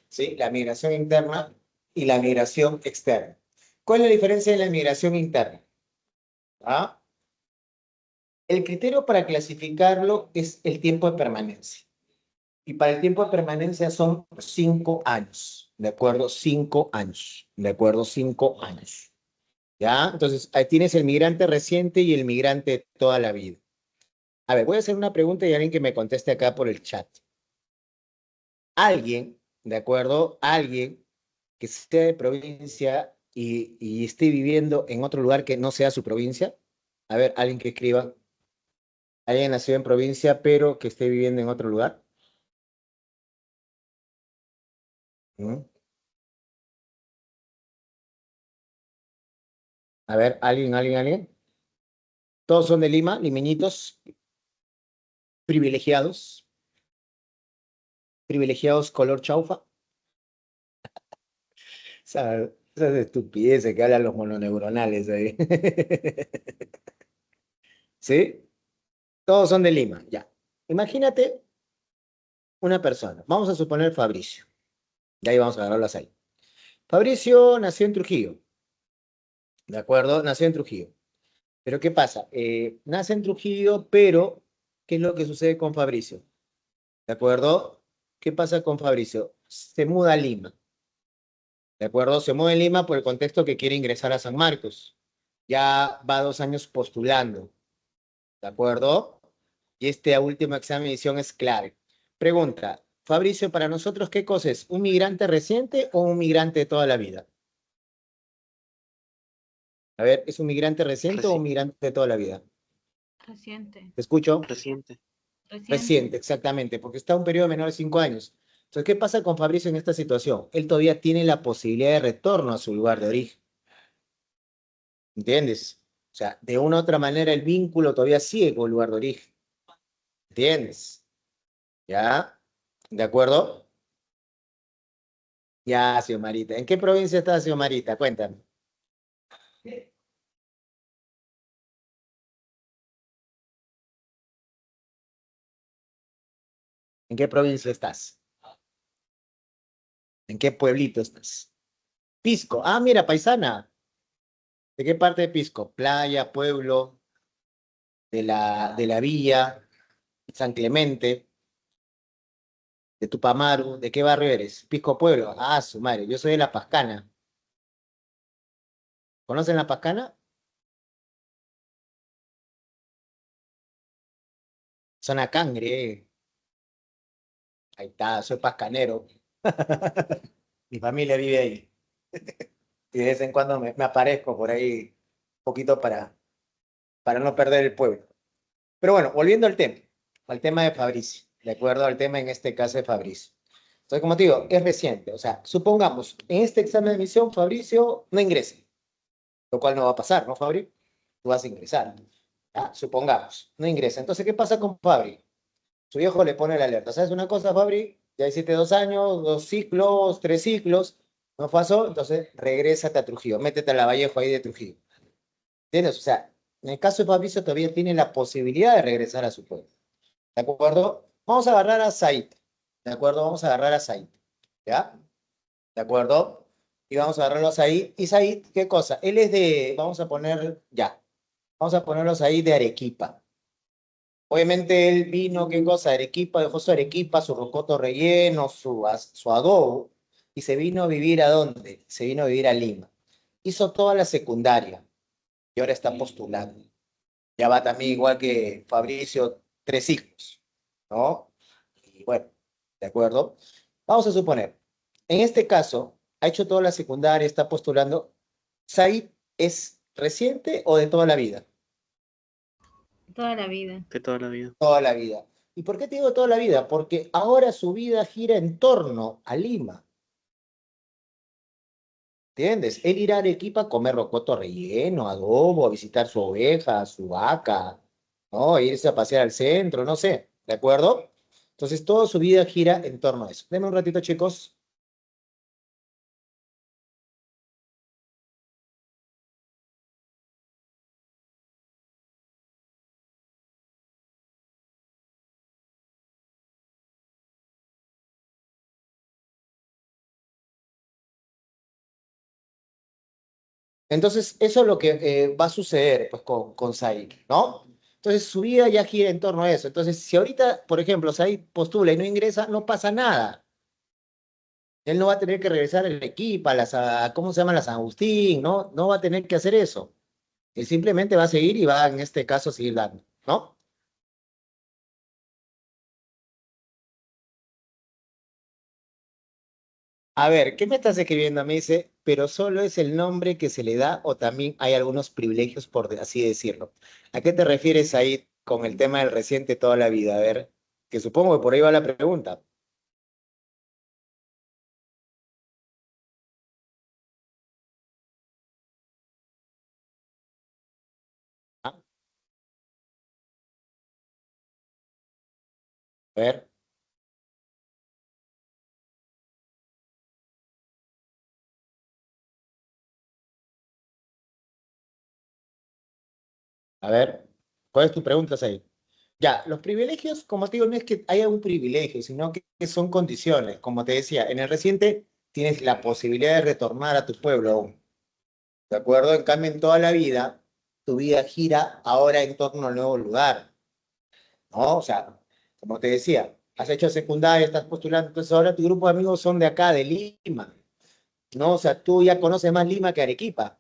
¿Sí? La migración interna y la migración externa. ¿Cuál es la diferencia de la migración interna? ¿Ah? El criterio para clasificarlo es el tiempo de permanencia. Y para el tiempo de permanencia son 5 años, ¿de acuerdo? 5 años, ¿de acuerdo? 5 años. ¿Ya? Entonces, ahí tienes el migrante reciente y el migrante toda la vida. A ver, voy a hacer una pregunta y alguien que me conteste acá por el chat. Alguien, ¿de acuerdo? Alguien que sea de provincia y esté viviendo en otro lugar que no sea su provincia. A ver, alguien que escriba. Alguien nacido en provincia, pero que esté viviendo en otro lugar. ¿Mm? A ver, alguien. Todos son de Lima, limeñitos, privilegiados, privilegiados color chaufa. Esas estupideces que hablan los mononeuronales ahí. ¿Sí? Todos son de Lima, ya. Imagínate una persona. Vamos a suponer Fabricio. De ahí vamos a agarrarlas ahí. Fabricio nació en Trujillo. ¿De acuerdo? Nació en Trujillo. Pero ¿qué pasa? Nace en Trujillo, pero ¿qué es lo que sucede con Fabricio? ¿De acuerdo? ¿Qué pasa con Fabricio? Se muda a Lima. ¿De acuerdo? Se muda a Lima por el contexto que quiere ingresar a San Marcos. Ya va 2 años postulando. ¿De acuerdo? Y este último examen de admisión es clave. Pregunta, Fabricio, para nosotros, ¿qué cosa es? ¿Un migrante reciente o un migrante de toda la vida? A ver, ¿es un migrante reciente o un migrante de toda la vida? Reciente. ¿Te escucho? Reciente. Reciente, exactamente, porque está un periodo menor de 5 años. Entonces, ¿qué pasa con Fabricio en esta situación? Él todavía tiene la posibilidad de retorno a su lugar de origen. ¿Entiendes? O sea, de una u otra manera el vínculo todavía sigue con el lugar de origen. ¿Entiendes? ¿Ya? ¿De acuerdo? Ya, Xiomarita. ¿En qué provincia está Xiomarita? Cuéntame. ¿En qué provincia estás? ¿En qué pueblito estás? Pisco. Ah, mira, paisana. ¿De qué parte de Pisco? Playa, pueblo, de la villa, San Clemente, de Tupamaru. ¿De qué barrio eres? Pisco Pueblo. Ah, su madre. Yo soy de La Pascana. ¿Conocen La Pascana? Zona Cangre. Ahí está, soy pascanero. Mi familia vive ahí. Y de vez en cuando me aparezco por ahí un poquito para no perder el pueblo. Pero bueno, volviendo al tema de Fabricio, de acuerdo al tema en este caso de Fabricio. Entonces, como te digo, es reciente. O sea, supongamos, en este examen de admisión, Fabricio no ingrese, lo cual no va a pasar, ¿no, Fabri? Tú vas a ingresar. ¿Ya? Supongamos, no ingresa. Entonces, ¿qué pasa con Fabri? Su viejo le pone la alerta. ¿Sabes una cosa, Fabri? Ya hiciste 2 años, 2 ciclos, 3 ciclos, no pasó, entonces regrésate a Trujillo, métete a la Vallejo ahí de Trujillo. ¿Entiendes? O sea, En el caso de Fabricio todavía tiene la posibilidad de regresar a su pueblo. ¿De acuerdo? Vamos a agarrar a Said. ¿De acuerdo? Vamos a agarrar a Said. ¿Ya? ¿De acuerdo? Y vamos a agarrarlos ahí. Y Said, ¿qué cosa? Él es de, vamos a poner, ya, vamos a ponerlos ahí de Arequipa. Obviamente él vino, ¿qué cosa? Arequipa, dejó su Arequipa, su rocoto relleno, su adobo, y se vino a vivir ¿a dónde? Se vino a vivir a Lima. Hizo toda la secundaria y ahora está postulando. Ya va también igual que Fabricio, 3 hijos, ¿no? Y bueno, ¿de acuerdo? Vamos a suponer, en este caso, ha hecho toda la secundaria, está postulando. ¿Said es reciente o de toda la vida? Toda la vida. De toda la vida. Toda la vida. ¿Y por qué te digo toda la vida? Porque ahora su vida gira en torno a Lima. ¿Entiendes? Él irá a Arequipa a comer rocoto relleno, adobo, a visitar su oveja, su vaca, ¿no? Irse a pasear al centro, no sé, ¿de acuerdo? Entonces, toda su vida gira en torno a eso. Denme un ratito, chicos. Entonces, eso es lo que va a suceder pues, con Said, ¿no? Entonces, su vida ya gira en torno a eso. Entonces, si ahorita, por ejemplo, Said postula y no ingresa, no pasa nada. Él no va a tener que regresar al equipo, ¿cómo se llama? La San Agustín, ¿no? No va a tener que hacer eso. Él simplemente va a seguir y va, en este caso, a seguir dando, ¿no? A ver, ¿qué me estás escribiendo? Me dice, pero solo es el nombre que se le da o también hay algunos privilegios, por así decirlo. ¿A qué te refieres ahí con el tema del reciente toda la vida? A ver, que supongo que por ahí va la pregunta. ¿Ah? A ver, a ver, ¿cuál es tu pregunta, Said? Ya, los privilegios, como te digo, no es que haya un privilegio, sino que son condiciones. Como te decía, en el reciente tienes la posibilidad de retornar a tu pueblo aún, ¿de acuerdo? En cambio, en toda la vida, tu vida gira ahora en torno al nuevo lugar, ¿no? O sea, como te decía, has hecho secundaria, estás postulando, entonces ahora tu grupo de amigos son de acá, de Lima, ¿no? O sea, tú ya conoces más Lima que Arequipa,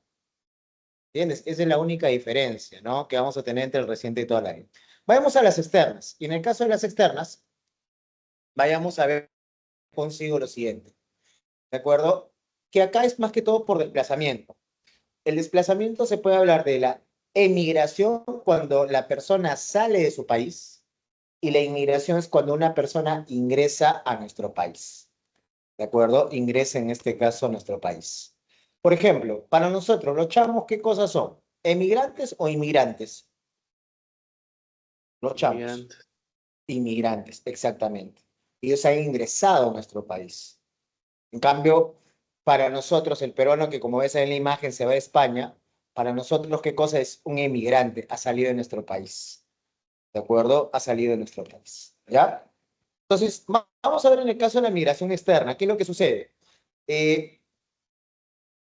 ¿entiendes? Esa es la única diferencia, ¿no? Que vamos a tener entre el reciente y toda la vida. Vayamos a las externas. Y en el caso de las externas, vayamos a ver consigo lo siguiente, ¿de acuerdo? Que acá es más que todo por desplazamiento. El desplazamiento se puede hablar de la emigración cuando la persona sale de su país y la inmigración es cuando una persona ingresa a nuestro país, ¿de acuerdo? Ingresa en este caso a nuestro país. Por ejemplo, para nosotros, los chamos, ¿qué cosas son? ¿Emigrantes o inmigrantes? Los chamos. Inmigrantes. Inmigrantes, exactamente. Ellos han ingresado a nuestro país. En cambio, para nosotros, el peruano que como ves en la imagen se va a España, para nosotros, ¿qué cosa es? Un emigrante, ha salido de nuestro país. ¿De acuerdo? Ha salido de nuestro país. ¿Ya? Entonces, vamos a ver en el caso de la migración externa, ¿qué es lo que sucede? Eh,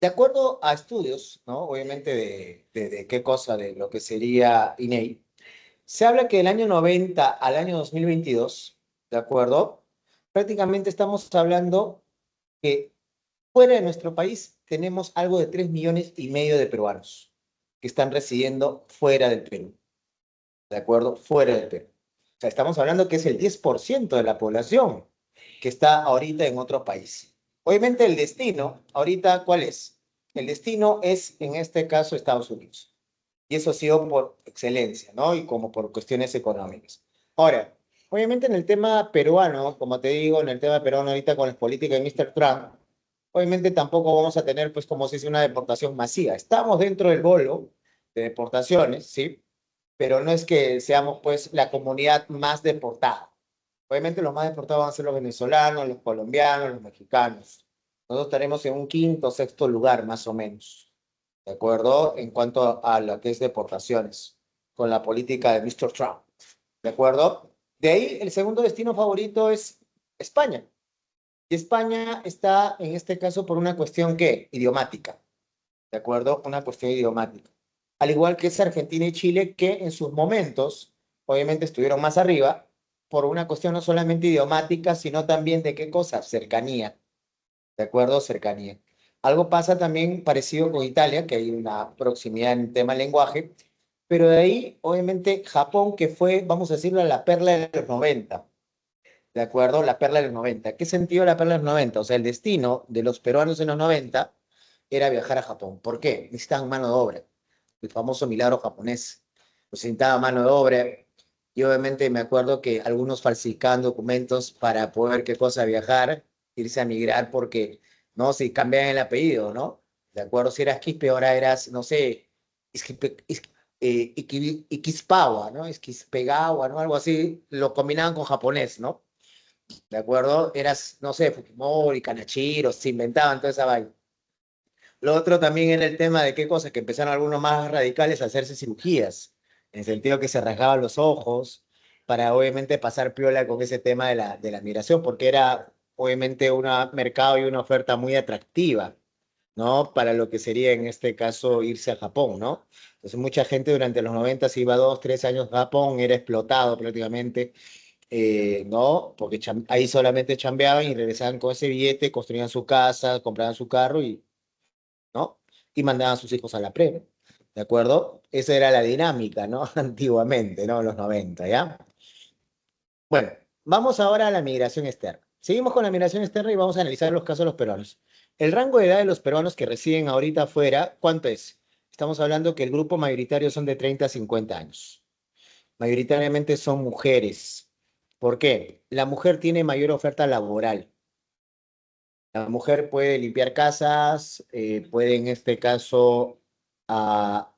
de acuerdo a estudios, ¿no? Obviamente de qué cosa, de lo que sería INEI, se habla que del año 90 al año 2022, ¿de acuerdo? Prácticamente estamos hablando que fuera de nuestro país tenemos algo de 3,5 millones de peruanos que están residiendo fuera del Perú, ¿de acuerdo? Fuera del Perú. O sea, estamos hablando que es el 10% de la población que está ahorita en otro país. Obviamente el destino, ahorita, ¿cuál es? El destino es, en este caso, Estados Unidos. Y eso ha sido por excelencia, ¿no? Y como por cuestiones económicas. Ahora, obviamente en el tema peruano, como te digo, en el tema peruano ahorita con las políticas de Mr. Trump, obviamente tampoco vamos a tener, pues, como se dice, una deportación masiva. Estamos dentro del bolo de deportaciones, ¿sí? Pero no es que seamos, pues, la comunidad más deportada. Obviamente los más deportados van a ser los venezolanos, los colombianos, los mexicanos. Nosotros estaremos en un quinto, sexto lugar, más o menos. ¿de acuerdo? En cuanto a lo que es deportaciones, con la política de Mr. Trump, ¿de acuerdo? De ahí, el segundo destino favorito es España. Y España está, en este caso, por una cuestión que idiomática, ¿de acuerdo? Una cuestión idiomática. Al igual que es Argentina y Chile, que en sus momentos, obviamente, estuvieron más arriba, por una cuestión no solamente idiomática, sino también de qué cosa, cercanía, ¿de acuerdo? Cercanía. Algo pasa también parecido con Italia, que hay una proximidad en tema lenguaje, pero de ahí, obviamente, Japón, que fue, vamos a decirlo, la perla de los 90. ¿De acuerdo? La perla de los 90. ¿Qué sentido la perla de los 90? O sea, el destino de los peruanos en los 90 era viajar a Japón. ¿Por qué? Necesitaban mano de obra. El famoso milagro japonés. Necesitaban mano de obra. Y obviamente me acuerdo que algunos falsificaban documentos para poder, qué cosa, viajar, irse a migrar, porque, ¿no? Si cambiaban el apellido, ¿no? ¿De acuerdo? Si eras Quispe, ahora eras, no sé, Iquispawa, ¿no? Isquispegawa, ¿no? Algo así, lo combinaban con japonés, ¿no? ¿De acuerdo? Eras, no sé, Fujimori, Kanachiro, se inventaban toda esa vaina. Lo otro también era el tema de qué cosas, que empezaron algunos más radicales a hacerse cirugías, en el sentido que se rasgaban los ojos, para obviamente pasar piola con ese tema de la migración, porque era obviamente un mercado y una oferta muy atractiva, ¿no? Para lo que sería en este caso irse a Japón, ¿no? Entonces mucha gente durante los 90 se iba 2, 3 años a Japón, era explotado prácticamente, ¿no? Porque ahí solamente chambeaban y regresaban con ese billete, construían su casa, compraban su carro y, ¿no? Y mandaban a sus hijos a la prepa, ¿de acuerdo? Esa era la dinámica, ¿no? Antiguamente, ¿no? En los 90, ¿ya? Bueno, vamos ahora a la migración externa. Seguimos con la migración externa y vamos a analizar los casos de los peruanos. El rango de edad de los peruanos que residen ahorita afuera, ¿cuánto es? Estamos hablando que el grupo mayoritario son de 30 a 50 años. Mayoritariamente son mujeres. ¿Por qué? La mujer tiene mayor oferta laboral. La mujer puede limpiar casas, puede en este caso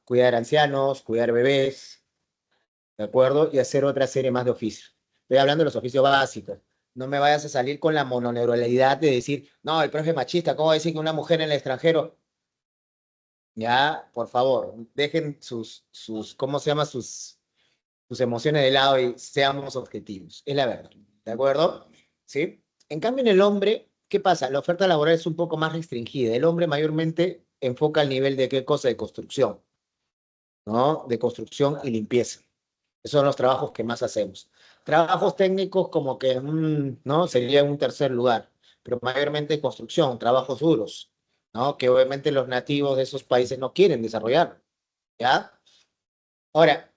cuidar ancianos, cuidar bebés, ¿de acuerdo? Y hacer otra serie más de oficios. Estoy hablando de los oficios básicos. No me vayas a salir con la mononeuralidad de decir, no, el profe es machista, ¿cómo va a decir que una mujer en el extranjero? Ya, por favor, dejen ¿cómo se llama? Sus emociones de lado y seamos objetivos. Es la verdad. ¿De acuerdo? ¿Sí? En cambio, en el hombre, ¿qué pasa? La oferta laboral es un poco más restringida. El hombre mayormente enfoca al nivel de qué cosa, de construcción, ¿no? De construcción y limpieza. Esos son los trabajos que más hacemos. Trabajos técnicos como que, ¿no? Sería un tercer lugar, pero mayormente construcción, trabajos duros, ¿no? Que obviamente los nativos de esos países no quieren desarrollar, ¿ya? Ahora,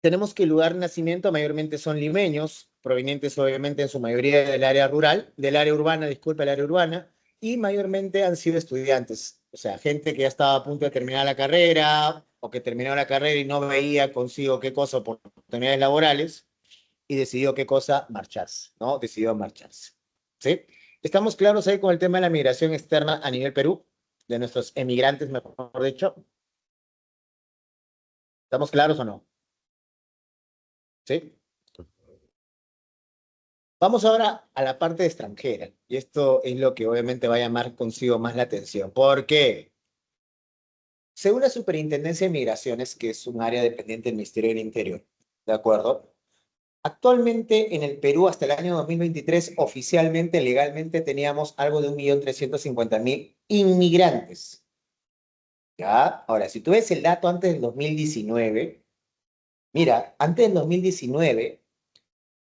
tenemos que el lugar de nacimiento mayormente son limeños, provenientes obviamente en su mayoría del área rural, del área urbana, disculpa, el área urbana, y mayormente han sido estudiantes, o sea, gente que ya estaba a punto de terminar la carrera o que terminó la carrera y no veía consigo qué cosa, oportunidades laborales, y decidió qué cosa, marcharse, ¿no? Decidió marcharse, ¿sí? ¿Estamos claros ahí con el tema de la migración externa a nivel Perú, de nuestros emigrantes, mejor dicho? ¿Estamos claros o no? ¿Sí? Vamos ahora a la parte extranjera, y esto es lo que obviamente va a llamar consigo más la atención. ¿Por qué? Según la Superintendencia de Migraciones, que es un área dependiente del Ministerio del Interior, ¿de acuerdo? Actualmente en el Perú hasta el año 2023 oficialmente, legalmente, teníamos algo de 1.350.000 inmigrantes. ¿Ya? Ahora, si tú ves el dato antes del 2019, mira, antes del 2019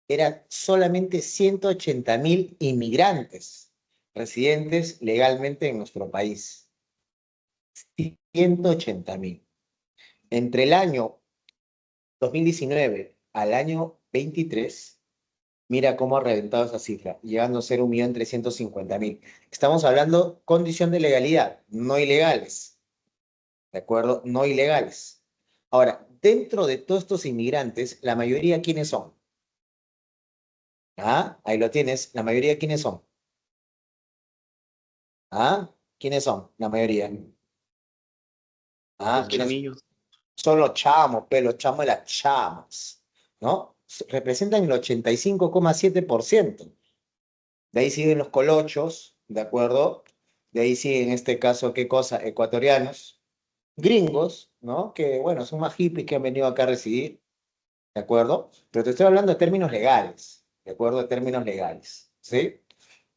eran solamente 180.000 inmigrantes residentes legalmente en nuestro país. 180.000. Entre el año 2019 al año 23, mira cómo ha reventado esa cifra, llegando a ser 1.350.000. Estamos hablando condición de legalidad, no ilegales, ¿de acuerdo? No ilegales. Ahora, dentro de todos estos inmigrantes, la mayoría, ¿quiénes son? Ah, ahí lo tienes. La mayoría, ¿quiénes son? ¿Ah? ¿Quiénes son? La mayoría. Ah, Los ¿quiénes? chamillos. Son los chamos, pero los chamos de las chamas, ¿no? Representan el 85,7%. De ahí siguen los colochos, ¿de acuerdo? De ahí siguen, en este caso, ¿qué cosa? Ecuatorianos, gringos, ¿no? Que, bueno, son más hippies que han venido acá a residir, ¿de acuerdo? Pero te estoy hablando de términos legales, ¿de acuerdo? De términos legales, ¿sí?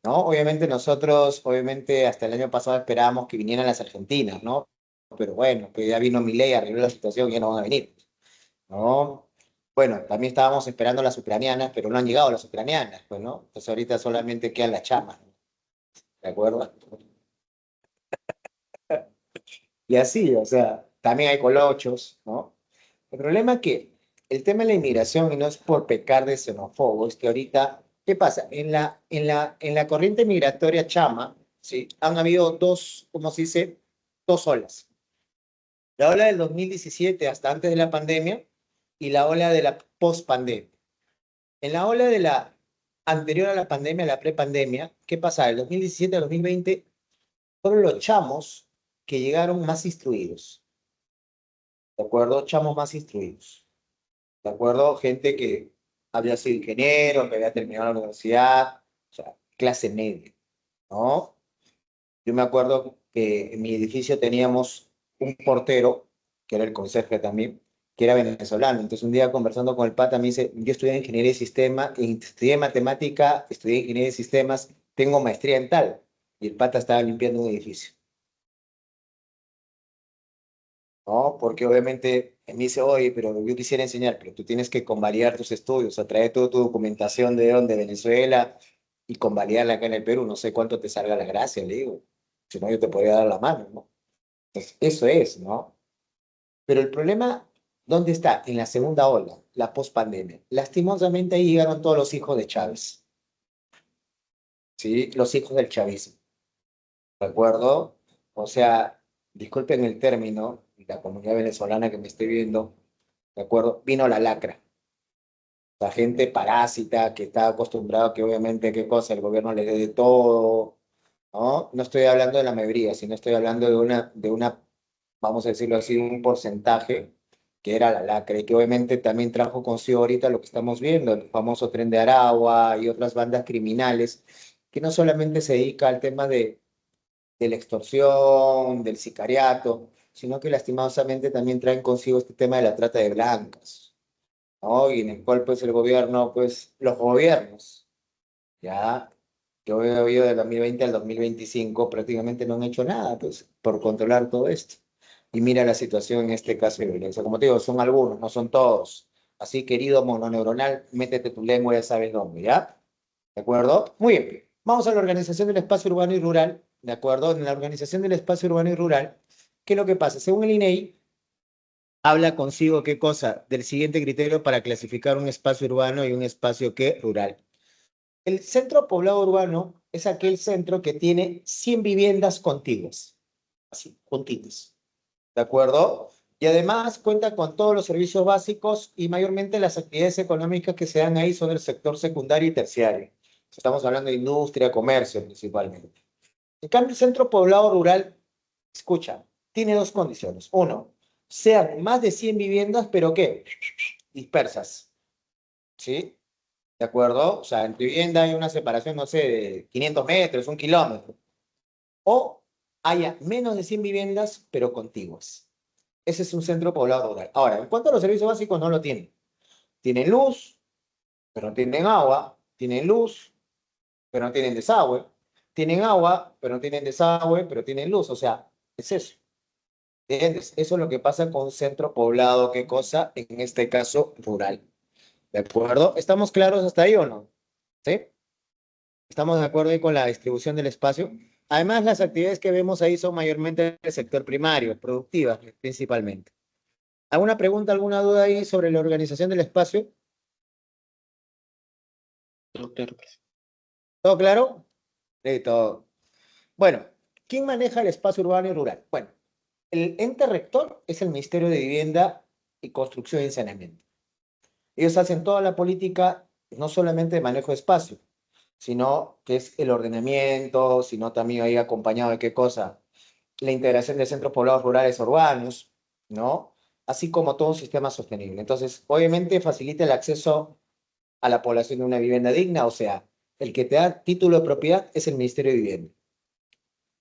¿No? Obviamente nosotros, obviamente hasta el año pasado esperábamos que vinieran las argentinas, ¿no? Pero bueno, que ya vino Milei, arregló la situación y ya no van a venir, ¿no? Bueno, también estábamos esperando las ucranianas, pero no han llegado las ucranianas, pues, ¿no? Entonces ahorita solamente quedan las chamas, ¿de acuerdo? Y así, o sea, también hay colochos, ¿no? El problema es que el tema de la inmigración, y no es por pecar de xenófobo, es que ahorita, ¿qué pasa? En la corriente migratoria chama, ¿sí? Han habido dos, ¿cómo se dice? Dos olas. La ola del 2017 hasta antes de la pandemia y la ola de la post-pandemia. En la ola de la anterior a la pandemia, la prepandemia, ¿qué pasa? Del 2017 al 2020 fueron los chamos que llegaron más instruidos, ¿de acuerdo? Chamos más instruidos. ¿De acuerdo? Gente que había sido ingeniero, que había terminado la universidad, o sea, clase media, ¿no? Yo me acuerdo que en mi edificio teníamos un portero, que era el conserje también, que era venezolano. Entonces un día conversando con el pata me dice, yo estudié ingeniería de sistema, estudié matemática, estudié ingeniería de sistemas, tengo maestría en tal. Y el pata estaba limpiando un edificio. ¿No? Porque obviamente me dice, oye, pero yo quisiera enseñar, pero tú tienes que convalidar tus estudios, o sea, traer toda tu documentación de donde, Venezuela, y convalidarla acá en el Perú, no sé cuánto te salga la gracia, le digo, si no yo te podría dar la mano, ¿no? Entonces, eso es, ¿no? Pero el problema, ¿dónde está? En la segunda ola, la pospandemia. Lastimosamente ahí llegaron todos los hijos de Chávez, ¿sí? Los hijos del chavismo, ¿de acuerdo? O sea, disculpen el término, la comunidad venezolana que me esté viendo, ¿de acuerdo? Vino la lacra. La gente parásita que está acostumbrada a que obviamente, ¿qué cosa? El gobierno le dé de todo, ¿no? No estoy hablando de la mayoría, sino estoy hablando de una, vamos a decirlo así, un porcentaje que era la lacra y que obviamente también trajo consigo ahorita lo que estamos viendo, el famoso Tren de Aragua y otras bandas criminales, que no solamente se dedica al tema de la extorsión, del sicariato, sino que lastimosamente también traen consigo este tema de la trata de blancas, ¿no? Y en el cual pues el gobierno, pues los gobiernos, ya, que hoy ha habido del 2020 al 2025 prácticamente no han hecho nada, pues, por controlar todo esto. Y mira la situación en este caso de violencia. Como te digo, son algunos, no son todos. Así, querido mononeuronal, métete tu lengua, ya sabes dónde, ¿ya? ¿De acuerdo? Muy bien. Vamos a la organización del espacio urbano y rural, ¿de acuerdo? En la organización del espacio urbano y rural, ¿qué es lo que pasa? Según el INEI, habla consigo qué cosa, del siguiente criterio para clasificar un espacio urbano y un espacio ¿qué? Rural. El centro poblado urbano es aquel centro que tiene 100 viviendas contiguas, así, juntitas, ¿de acuerdo? Y además cuenta con todos los servicios básicos y mayormente las actividades económicas que se dan ahí son del sector secundario y terciario. Estamos hablando de industria, comercio principalmente. En cambio, el centro poblado rural, escucha, tiene dos condiciones. Uno, sean más de 100 viviendas, pero ¿qué? Dispersas, ¿sí? ¿De acuerdo? O sea, en tu vivienda hay una separación, no sé, de 500 metros, 1 kilómetro. O haya menos de 100 viviendas, pero contiguas. Ese es un centro poblado rural. Ahora, en cuanto a los servicios básicos, no lo tienen. Tienen luz, pero no tienen agua. Tienen luz, pero no tienen desagüe. Tienen agua, pero no tienen desagüe, pero tienen luz. O sea, es eso. ¿Entiendes? Eso es lo que pasa con un centro poblado, ¿qué cosa? En este caso, rural. ¿De acuerdo? ¿Estamos claros hasta ahí o no? ¿Sí? ¿Estamos de acuerdo ahí con la distribución del espacio? Además, las actividades que vemos ahí son mayormente del sector primario, productivas principalmente. ¿Alguna pregunta, alguna duda ahí sobre la organización del espacio? Todo claro, profe. ¿Todo claro? Listo. Bueno, ¿quién maneja el espacio urbano y rural? Bueno, el ente rector es el Ministerio de Vivienda y Construcción y Saneamiento. Ellos hacen toda la política, no solamente de manejo de espacio, sino que es el ordenamiento, sino también ahí acompañado de qué cosa, la integración de centros poblados rurales urbanos, ¿no? Así como todo un sistema sostenible. Entonces, obviamente facilita el acceso a la población de una vivienda digna, o sea, el que te da título de propiedad es el Ministerio de Vivienda.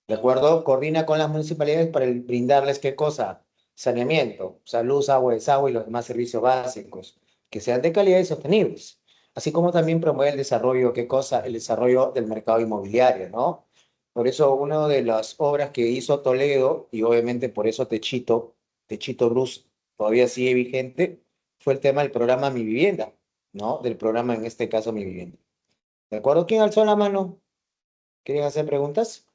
¿De acuerdo? Coordina con las municipalidades para brindarles qué cosa, saneamiento, o sea, luz, agua, desagüe y los demás servicios básicos, que sean de calidad y sostenibles. Así como también promueve el desarrollo, ¿qué cosa? El desarrollo del mercado inmobiliario, ¿no? Por eso una de las obras que hizo Toledo, y obviamente por eso Techito Bruce todavía sigue vigente, fue el tema del programa Mi Vivienda, ¿no? Del programa, en este caso, Mi Vivienda. ¿De acuerdo? ¿Quién alzó la mano? ¿Quieren hacer preguntas?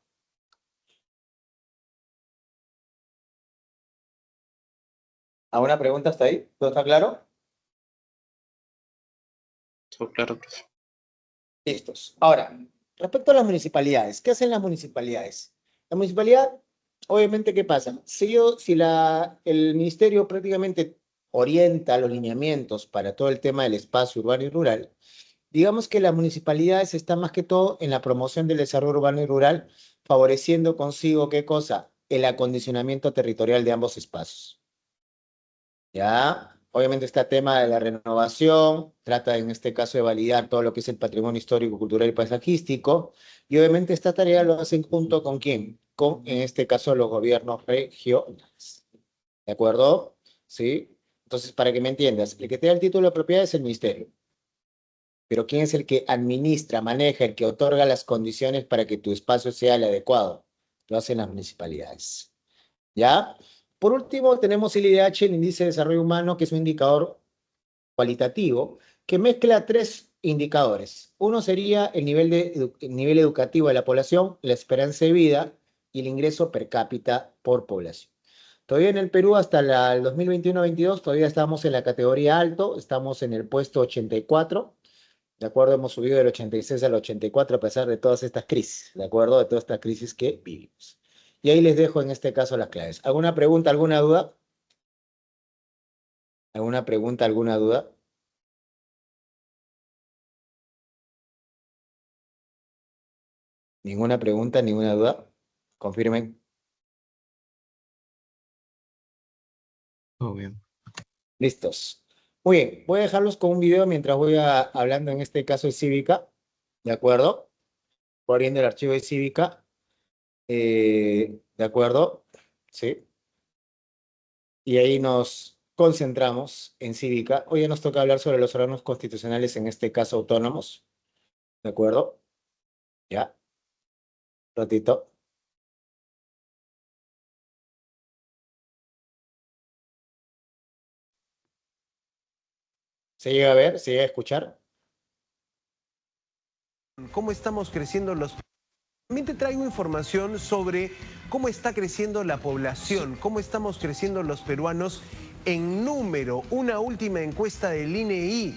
¿Alguna pregunta hasta ahí? ¿Todo está claro? Todo claro, profe. Listos. Ahora, respecto a las municipalidades, ¿qué hacen las municipalidades? La municipalidad, obviamente, ¿qué pasa? El ministerio prácticamente orienta los lineamientos para todo el tema del espacio urbano y rural, digamos que las municipalidades están más que todo en la promoción del desarrollo urbano y rural, favoreciendo consigo, ¿qué cosa? El acondicionamiento territorial de ambos espacios. ¿Ya? Obviamente está el tema de la renovación, trata en este caso de validar todo lo que es el patrimonio histórico, cultural y paisajístico, y obviamente esta tarea lo hacen junto con ¿quién? Con, en este caso, los gobiernos regionales. ¿De acuerdo? ¿Sí? Entonces, para que me entiendas, el que te da el título de propiedad es el ministerio, pero ¿quién es el que administra, maneja, el que otorga las condiciones para que tu espacio sea el adecuado? Lo hacen las municipalidades. ¿Ya? Por último, tenemos el IDH, el Índice de Desarrollo Humano, que es un indicador cualitativo que mezcla tres indicadores. Uno sería el nivel educativo de la población, la esperanza de vida y el ingreso per cápita por población. Todavía en el Perú, hasta el 2021-22, todavía estamos en la categoría alto, estamos en el puesto 84, ¿de acuerdo? Hemos subido del 86 al 84 a pesar de todas estas crisis, ¿de acuerdo? De todas estas crisis que vivimos. Y ahí les dejo en este caso las claves. ¿Alguna pregunta, alguna duda? ¿Alguna pregunta, alguna duda? ¿Ninguna pregunta, ninguna duda? Confirmen. Todo bien. Listos. Muy bien, voy a dejarlos con un video mientras hablando en este caso de Cívica, ¿de acuerdo? Voy abriendo el archivo de Cívica, ¿de acuerdo? Sí. Y ahí nos concentramos en Cívica. Hoy ya nos toca hablar sobre los órganos constitucionales, en este caso autónomos, ¿de acuerdo? Ya, ratito. ¿Se llega a ver? ¿Se llega a escuchar? ¿Cómo estamos creciendo los... También te traigo información sobre cómo está creciendo la población, cómo estamos creciendo los peruanos en número. Una última encuesta del INEI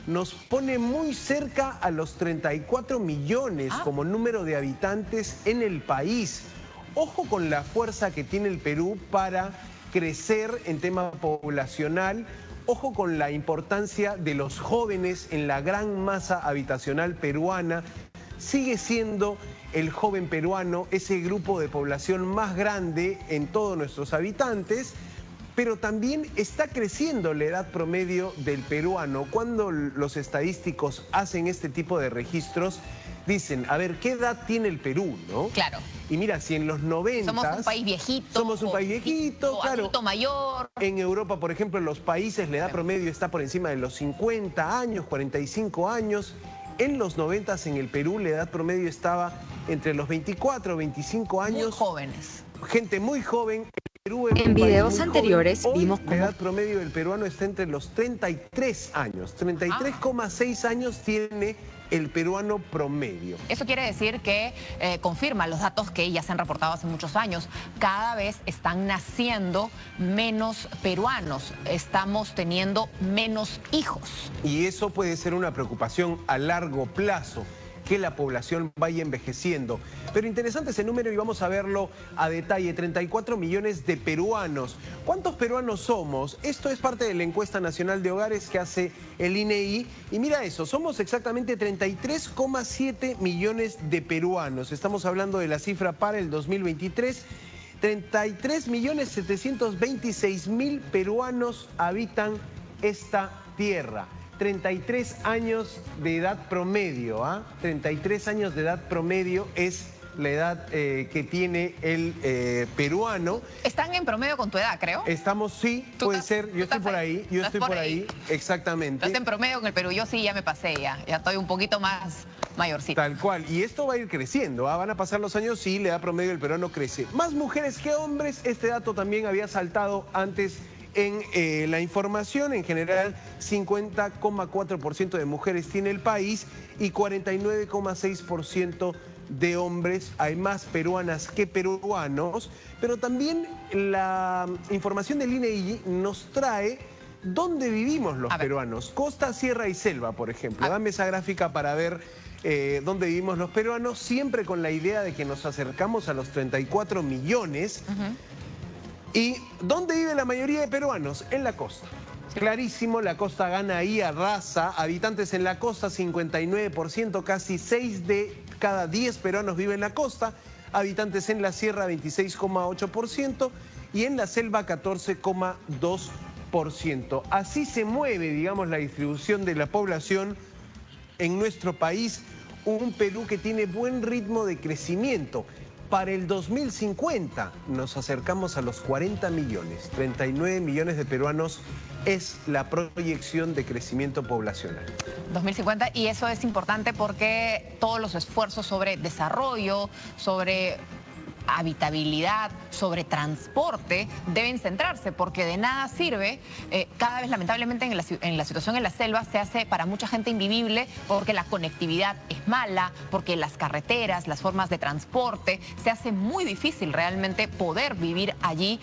nos pone muy cerca a los 34 millones como número de habitantes en el país. Ojo con la fuerza que tiene el Perú para crecer en tema poblacional. Ojo con la importancia de los jóvenes en la gran masa habitacional peruana. Sigue siendo el joven peruano ese grupo de población más grande en todos nuestros habitantes, pero también está creciendo la edad promedio del peruano. Cuando los estadísticos hacen este tipo de registros, dicen, a ver, ¿qué edad tiene el Perú, no? Claro. Y mira, si en los 90... Somos un país viejito. Somos un país viejito, claro. Adulto mayor. En Europa, por ejemplo, en los países, la edad promedio está por encima de los 50 años, 45 años. En los 90 en el Perú, la edad promedio estaba entre los 24 o 25 años. Muy jóvenes. Gente muy joven. En videos anteriores vimos cómo la edad promedio del peruano está entre los 33 años. 33,6 años tiene el peruano promedio. Eso quiere decir que confirma los datos que ya se han reportado hace muchos años. Cada vez están naciendo menos peruanos. Estamos teniendo menos hijos. Y eso puede ser una preocupación a largo plazo, que la población vaya envejeciendo. Pero interesante ese número y vamos a verlo a detalle. 34 millones de peruanos. ¿Cuántos peruanos somos? Esto es parte de la encuesta nacional de hogares que hace el INEI. Y mira eso, somos exactamente 33,7 millones de peruanos. Estamos hablando de la cifra para el 2023. 33.726.000 peruanos habitan esta tierra. 33 años de edad promedio, 33 años de edad promedio es la edad que tiene el peruano. Están en promedio con tu edad, creo. Estamos, sí, puede ser, yo estoy por ahí, exactamente. Estás en promedio con el Perú, yo sí ya me pasé, ya estoy un poquito más mayorcita. Tal cual, y esto va a ir creciendo, ¿ah? Van a pasar los años y la edad promedio del peruano crece. Más mujeres que hombres, este dato también había saltado antes en la información. En general, 50,4% de mujeres tiene el país y 49,6% de hombres. Hay más peruanas que peruanos, pero también la información del INEGI nos trae dónde vivimos los peruanos. Costa, sierra y selva, por ejemplo. Dame esa gráfica para ver dónde vivimos los peruanos, siempre con la idea de que nos acercamos a los 34 millones. ¿Y dónde vive la mayoría de peruanos? En la costa. Clarísimo, la costa gana ahí, arrasa. Habitantes en la costa, 59%, casi 6 de cada 10 peruanos viven en la costa. Habitantes en la sierra, 26,8%, y en la selva, 14,2%. Así se mueve, digamos, la distribución de la población en nuestro país. Un Perú que tiene buen ritmo de crecimiento. Para el 2050 nos acercamos a los 40 millones. 39 millones de peruanos es la proyección de crecimiento poblacional. 2050, y eso es importante porque todos los esfuerzos sobre desarrollo, sobre habitabilidad, sobre transporte, deben centrarse, porque de nada sirve, cada vez lamentablemente en la situación en la selva se hace para mucha gente invivible porque la conectividad es mala, porque las carreteras, las formas de transporte, se hace muy difícil realmente poder vivir allí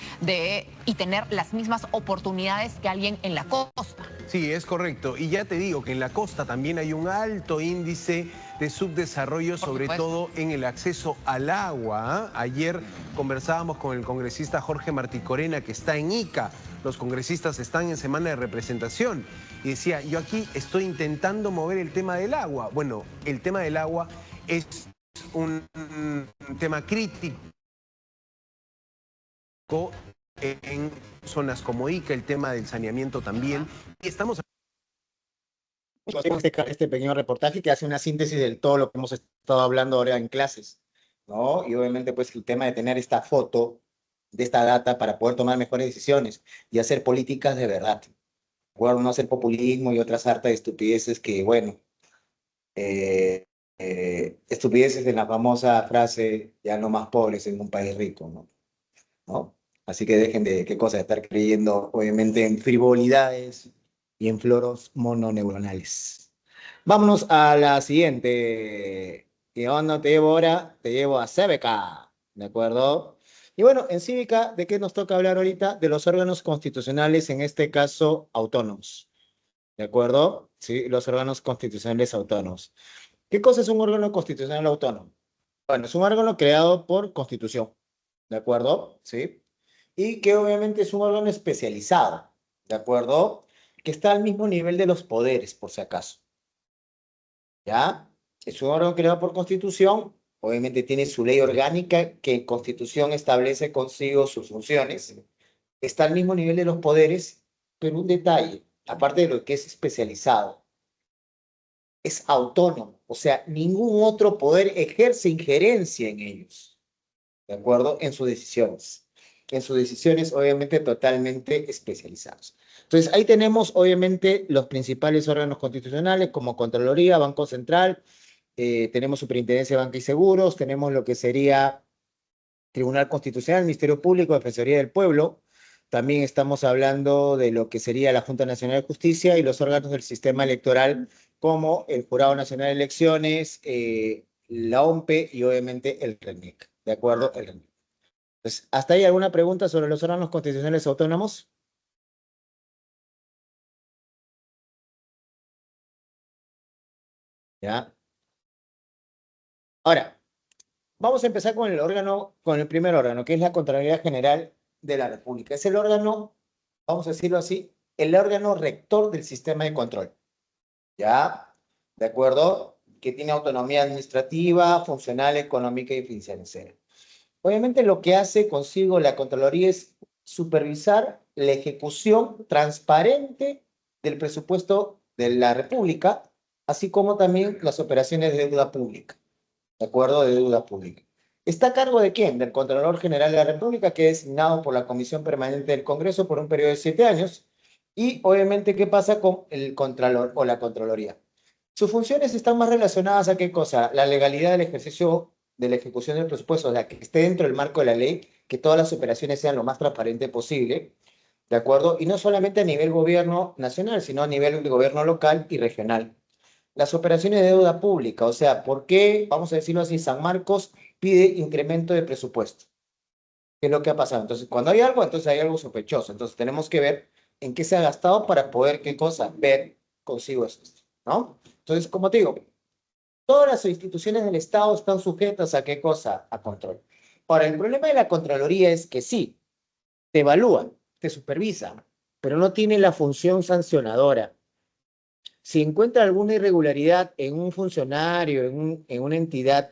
y tener las mismas oportunidades que alguien en la costa. Sí, es correcto. Y ya te digo que en la costa también hay un alto índice de subdesarrollo, sobre todo en el acceso al agua. Ayer conversábamos con el congresista Jorge Martí Corena, que está en Ica. Los congresistas están en semana de representación. Y decía, yo aquí estoy intentando mover el tema del agua. Bueno, el tema del agua es un tema crítico en zonas como Ica, el tema del saneamiento también. Y estamos... Este pequeño reportaje que hace una síntesis de todo lo que hemos estado hablando ahora en clases, ¿no? Y obviamente pues el tema de tener esta foto, de esta data, para poder tomar mejores decisiones y hacer políticas de verdad. Bueno, no hacer populismo y otras hartas de estupideces que, bueno, estupideces de la famosa frase, ya no más pobres en un país rico, ¿no? Así que dejen de estar creyendo, obviamente, en frivolidades y en floros mononeuronales. Vámonos a la siguiente. ¿Y dónde te llevo ahora? Te llevo a Cívica, ¿de acuerdo? Y bueno, en Cívica, ¿de qué nos toca hablar ahorita? De los órganos constitucionales, en este caso, autónomos. ¿De acuerdo? Sí, los órganos constitucionales autónomos. ¿Qué cosa es un órgano constitucional autónomo? Bueno, es un órgano creado por Constitución, ¿de acuerdo? Sí. Y que obviamente es un órgano especializado, ¿de acuerdo? Que está al mismo nivel de los poderes, por si acaso. ¿Ya? Es un órgano creado por Constitución, obviamente tiene su ley orgánica que en Constitución establece consigo sus funciones. Está al mismo nivel de los poderes, pero un detalle, aparte de lo que es especializado, es autónomo, o sea, ningún otro poder ejerce injerencia en ellos, ¿de acuerdo? En sus decisiones, obviamente totalmente especializados. Entonces, ahí tenemos obviamente los principales órganos constitucionales como Contraloría, Banco Central, tenemos Superintendencia de Banca y Seguros, tenemos lo que sería Tribunal Constitucional, Ministerio Público, Defensoría del Pueblo. También estamos hablando de lo que sería la Junta Nacional de Justicia y los órganos del sistema electoral como el Jurado Nacional de Elecciones, la OMPE y obviamente el RENIEC. ¿De acuerdo? El RENIEC. Entonces, ¿hasta ahí alguna pregunta sobre los órganos constitucionales autónomos? ¿Ya? Ahora, vamos a empezar con el primer órgano, que es la Contraloría General de la República. Es el órgano, vamos a decirlo así, el órgano rector del sistema de control. ¿Ya? ¿De acuerdo? Que tiene autonomía administrativa, funcional, económica y financiera. Obviamente lo que hace consigo la Contraloría es supervisar la ejecución transparente del presupuesto de la República, así como también las operaciones de deuda pública. ¿De acuerdo? De deuda pública. ¿Está a cargo de quién? Del Contralor General de la República, que es designado por la Comisión Permanente del Congreso por un periodo de 7 años. Y obviamente, ¿qué pasa con el Contralor o la Contraloría? Sus funciones están más relacionadas a qué cosa? La legalidad del ejercicio de la ejecución del presupuesto, o sea, que esté dentro del marco de la ley, que todas las operaciones sean lo más transparente posible, ¿de acuerdo? Y no solamente a nivel gobierno nacional, sino a nivel de gobierno local y regional. Las operaciones de deuda pública, o sea, ¿por qué, vamos a decirlo así, San Marcos pide incremento de presupuesto? ¿Qué es lo que ha pasado? Entonces, cuando hay algo, entonces hay algo sospechoso. Entonces, tenemos que ver en qué se ha gastado para poder, ¿qué cosa? Ver consigo esto, ¿no? Entonces, como te digo, todas las instituciones del Estado están sujetas a qué cosa? A control. Ahora, el problema de la Contraloría es que sí, te evalúan, te supervisan, pero no tiene la función sancionadora. Si encuentra alguna irregularidad en un funcionario, en una entidad,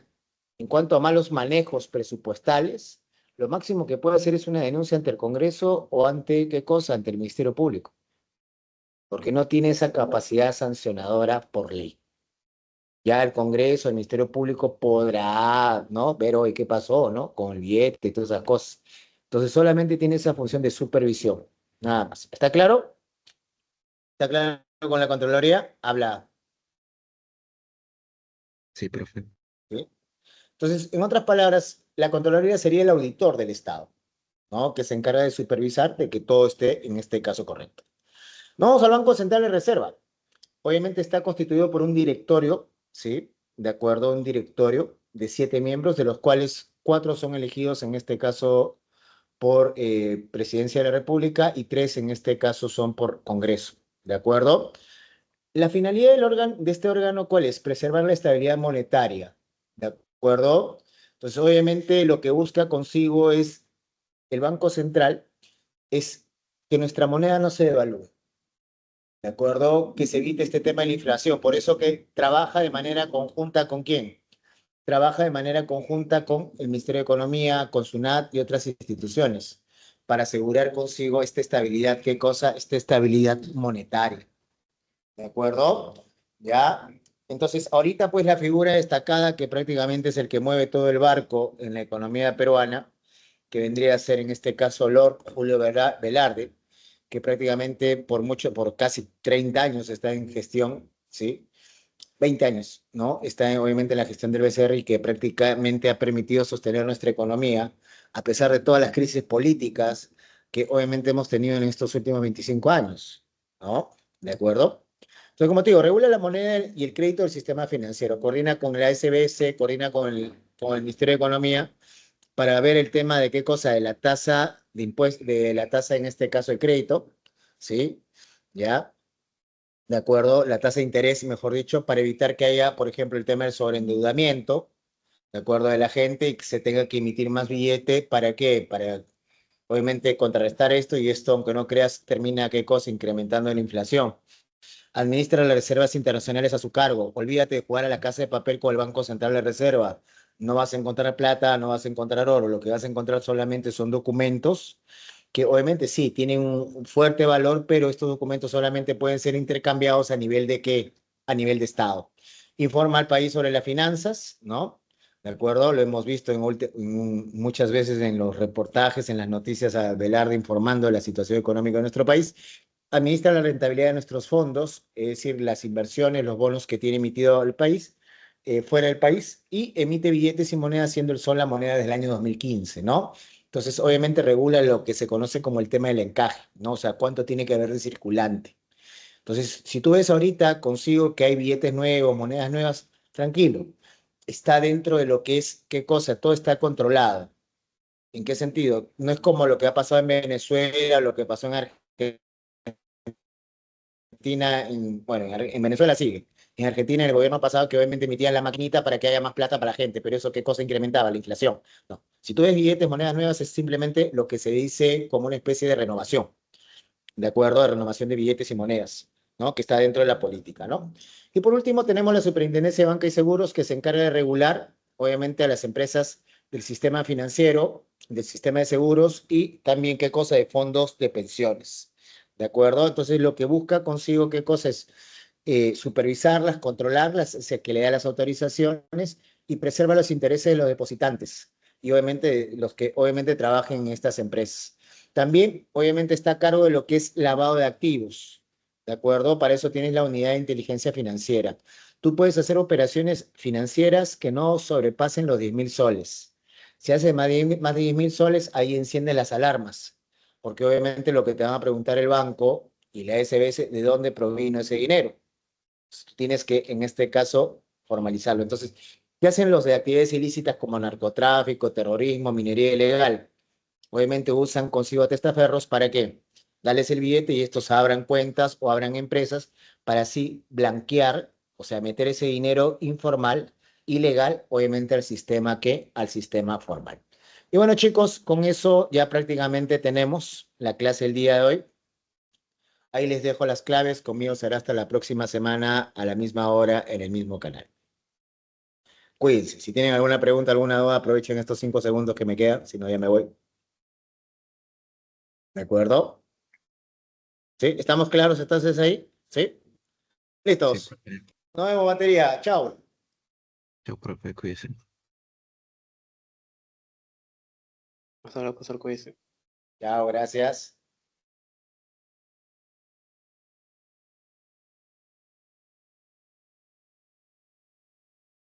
en cuanto a malos manejos presupuestales, lo máximo que puede hacer es una denuncia ante el Congreso o ante, ¿qué cosa? Ante el Ministerio Público, porque no tiene esa capacidad sancionadora por ley. Ya el Congreso, el Ministerio Público podrá, ¿no? Ver hoy qué pasó, ¿no? Con el billete y todas esas cosas. Entonces solamente tiene esa función de supervisión, nada más. ¿Está claro? ¿Está claro con la Contraloría? Habla. Sí, profe. ¿Sí? Entonces, en otras palabras, la Contraloría sería el auditor del Estado, ¿no? Que se encarga de supervisar de que todo esté, en este caso, correcto. No, vamos al Banco Central de Reserva. Obviamente está constituido por un directorio, ¿sí? De acuerdo, un directorio de 7 miembros, de los cuales 4 son elegidos, en este caso, por Presidencia de la República y 3 en este caso son por Congreso, ¿de acuerdo? La finalidad de este órgano, ¿cuál es? Preservar la estabilidad monetaria, ¿de acuerdo? Entonces, obviamente, lo que busca consigo es el Banco Central, es que nuestra moneda no se devalúe, ¿de acuerdo? Que se evite este tema de la inflación. Por eso que trabaja de manera conjunta ¿con quién? Trabaja de manera conjunta con el Ministerio de Economía, con SUNAT y otras instituciones para asegurar consigo esta estabilidad. ¿Qué cosa? Esta estabilidad monetaria. ¿De acuerdo? ¿Ya? Entonces, ahorita pues la figura destacada que prácticamente es el que mueve todo el barco en la economía peruana, que vendría a ser en este caso Lord Julio Velarde, que prácticamente por casi 30 años está en gestión, ¿sí? 20 años, ¿no? Está obviamente en la gestión del BCR y que prácticamente ha permitido sostener nuestra economía, a pesar de todas las crisis políticas que obviamente hemos tenido en estos últimos 25 años, ¿no? ¿De acuerdo? Entonces, como te digo, regula la moneda y el crédito del sistema financiero, coordina con la SBS, coordina con el Ministerio de Economía para ver el tema de qué cosa, de la tasa de impuesto, de la tasa en este caso de crédito, ¿sí? ¿Ya? ¿De acuerdo? La tasa de interés, mejor dicho, para evitar que haya, por ejemplo, el tema del sobreendeudamiento, ¿de acuerdo? De la gente y que se tenga que emitir más billete, ¿para qué? Para, obviamente, contrarrestar esto y esto, aunque no creas, termina, ¿qué cosa? Incrementando la inflación. Administra las reservas internacionales a su cargo. Olvídate de jugar a la casa de papel con el Banco Central de Reserva. No vas a encontrar plata, no vas a encontrar oro. Lo que vas a encontrar solamente son documentos que obviamente sí, tienen un fuerte valor, pero estos documentos solamente pueden ser intercambiados a nivel de qué, a nivel de Estado. Informa al país sobre las finanzas, ¿no? ¿De acuerdo? Lo hemos visto muchas veces en los reportajes, en las noticias a Velarde informando de la situación económica de nuestro país. Administra la rentabilidad de nuestros fondos, es decir, las inversiones, los bonos que tiene emitido el país, fuera del país, y emite billetes y monedas, siendo el sol la moneda del año 2015, ¿no? Entonces, obviamente regula lo que se conoce como el tema del encaje, ¿no? O sea, cuánto tiene que haber de circulante. Entonces, si tú ves ahorita consigo que hay billetes nuevos, monedas nuevas, tranquilo. Está dentro de lo que es, ¿qué cosa? Todo está controlado. ¿En qué sentido? No es como lo que ha pasado en Venezuela, lo que pasó en Argentina, bueno, en Venezuela sigue. En Argentina, en el gobierno pasado, que obviamente emitían la maquinita para que haya más plata para la gente, pero eso qué cosa incrementaba, la inflación. No. Si tú ves billetes, monedas nuevas, es simplemente lo que se dice como una especie de renovación, ¿de acuerdo? De renovación de billetes y monedas, ¿no? Que está dentro de la política, ¿no? Y por último, tenemos la Superintendencia de Banca y Seguros, que se encarga de regular, obviamente, a las empresas del sistema financiero, del sistema de seguros y también, ¿qué cosa? De fondos de pensiones, ¿de acuerdo? Entonces, lo que busca consigo, ¿qué cosa es? Supervisarlas, controlarlas, o sea, que le da las autorizaciones y preserva los intereses de los depositantes. y obviamente los que obviamente trabajen en estas empresas. También, obviamente, está a cargo de lo que es lavado de activos, ¿de acuerdo? Para eso tienes la unidad de inteligencia financiera. Tú puedes hacer operaciones financieras que no sobrepasen los 10.000 soles. Si hace más de 10.000 soles, ahí encienden las alarmas, porque obviamente lo que te van a preguntar el banco y la SBS, ¿de dónde provino ese dinero? Tienes que, en este caso, formalizarlo. Entonces, ¿qué hacen los de actividades ilícitas como narcotráfico, terrorismo, minería ilegal? Obviamente usan consigo testaferros para qué? Darles el billete y estos abran cuentas o abran empresas para así blanquear, o sea, meter ese dinero informal, ilegal, obviamente al sistema formal. Y bueno, chicos, con eso ya prácticamente tenemos la clase el día de hoy. Ahí les dejo las claves. Conmigo será hasta la próxima semana a la misma hora en el mismo canal. Cuídense. Si tienen alguna pregunta, alguna duda, aprovechen estos 5 segundos que me quedan. Si no, ya me voy. ¿De acuerdo? ¿Sí? ¿Estamos claros entonces ahí? ¿Sí? Listos. Sí, profe. Nos vemos, batería. Chao. Chao, profe, cuídese. Hasta luego, profesor, cuídese. Chao, gracias.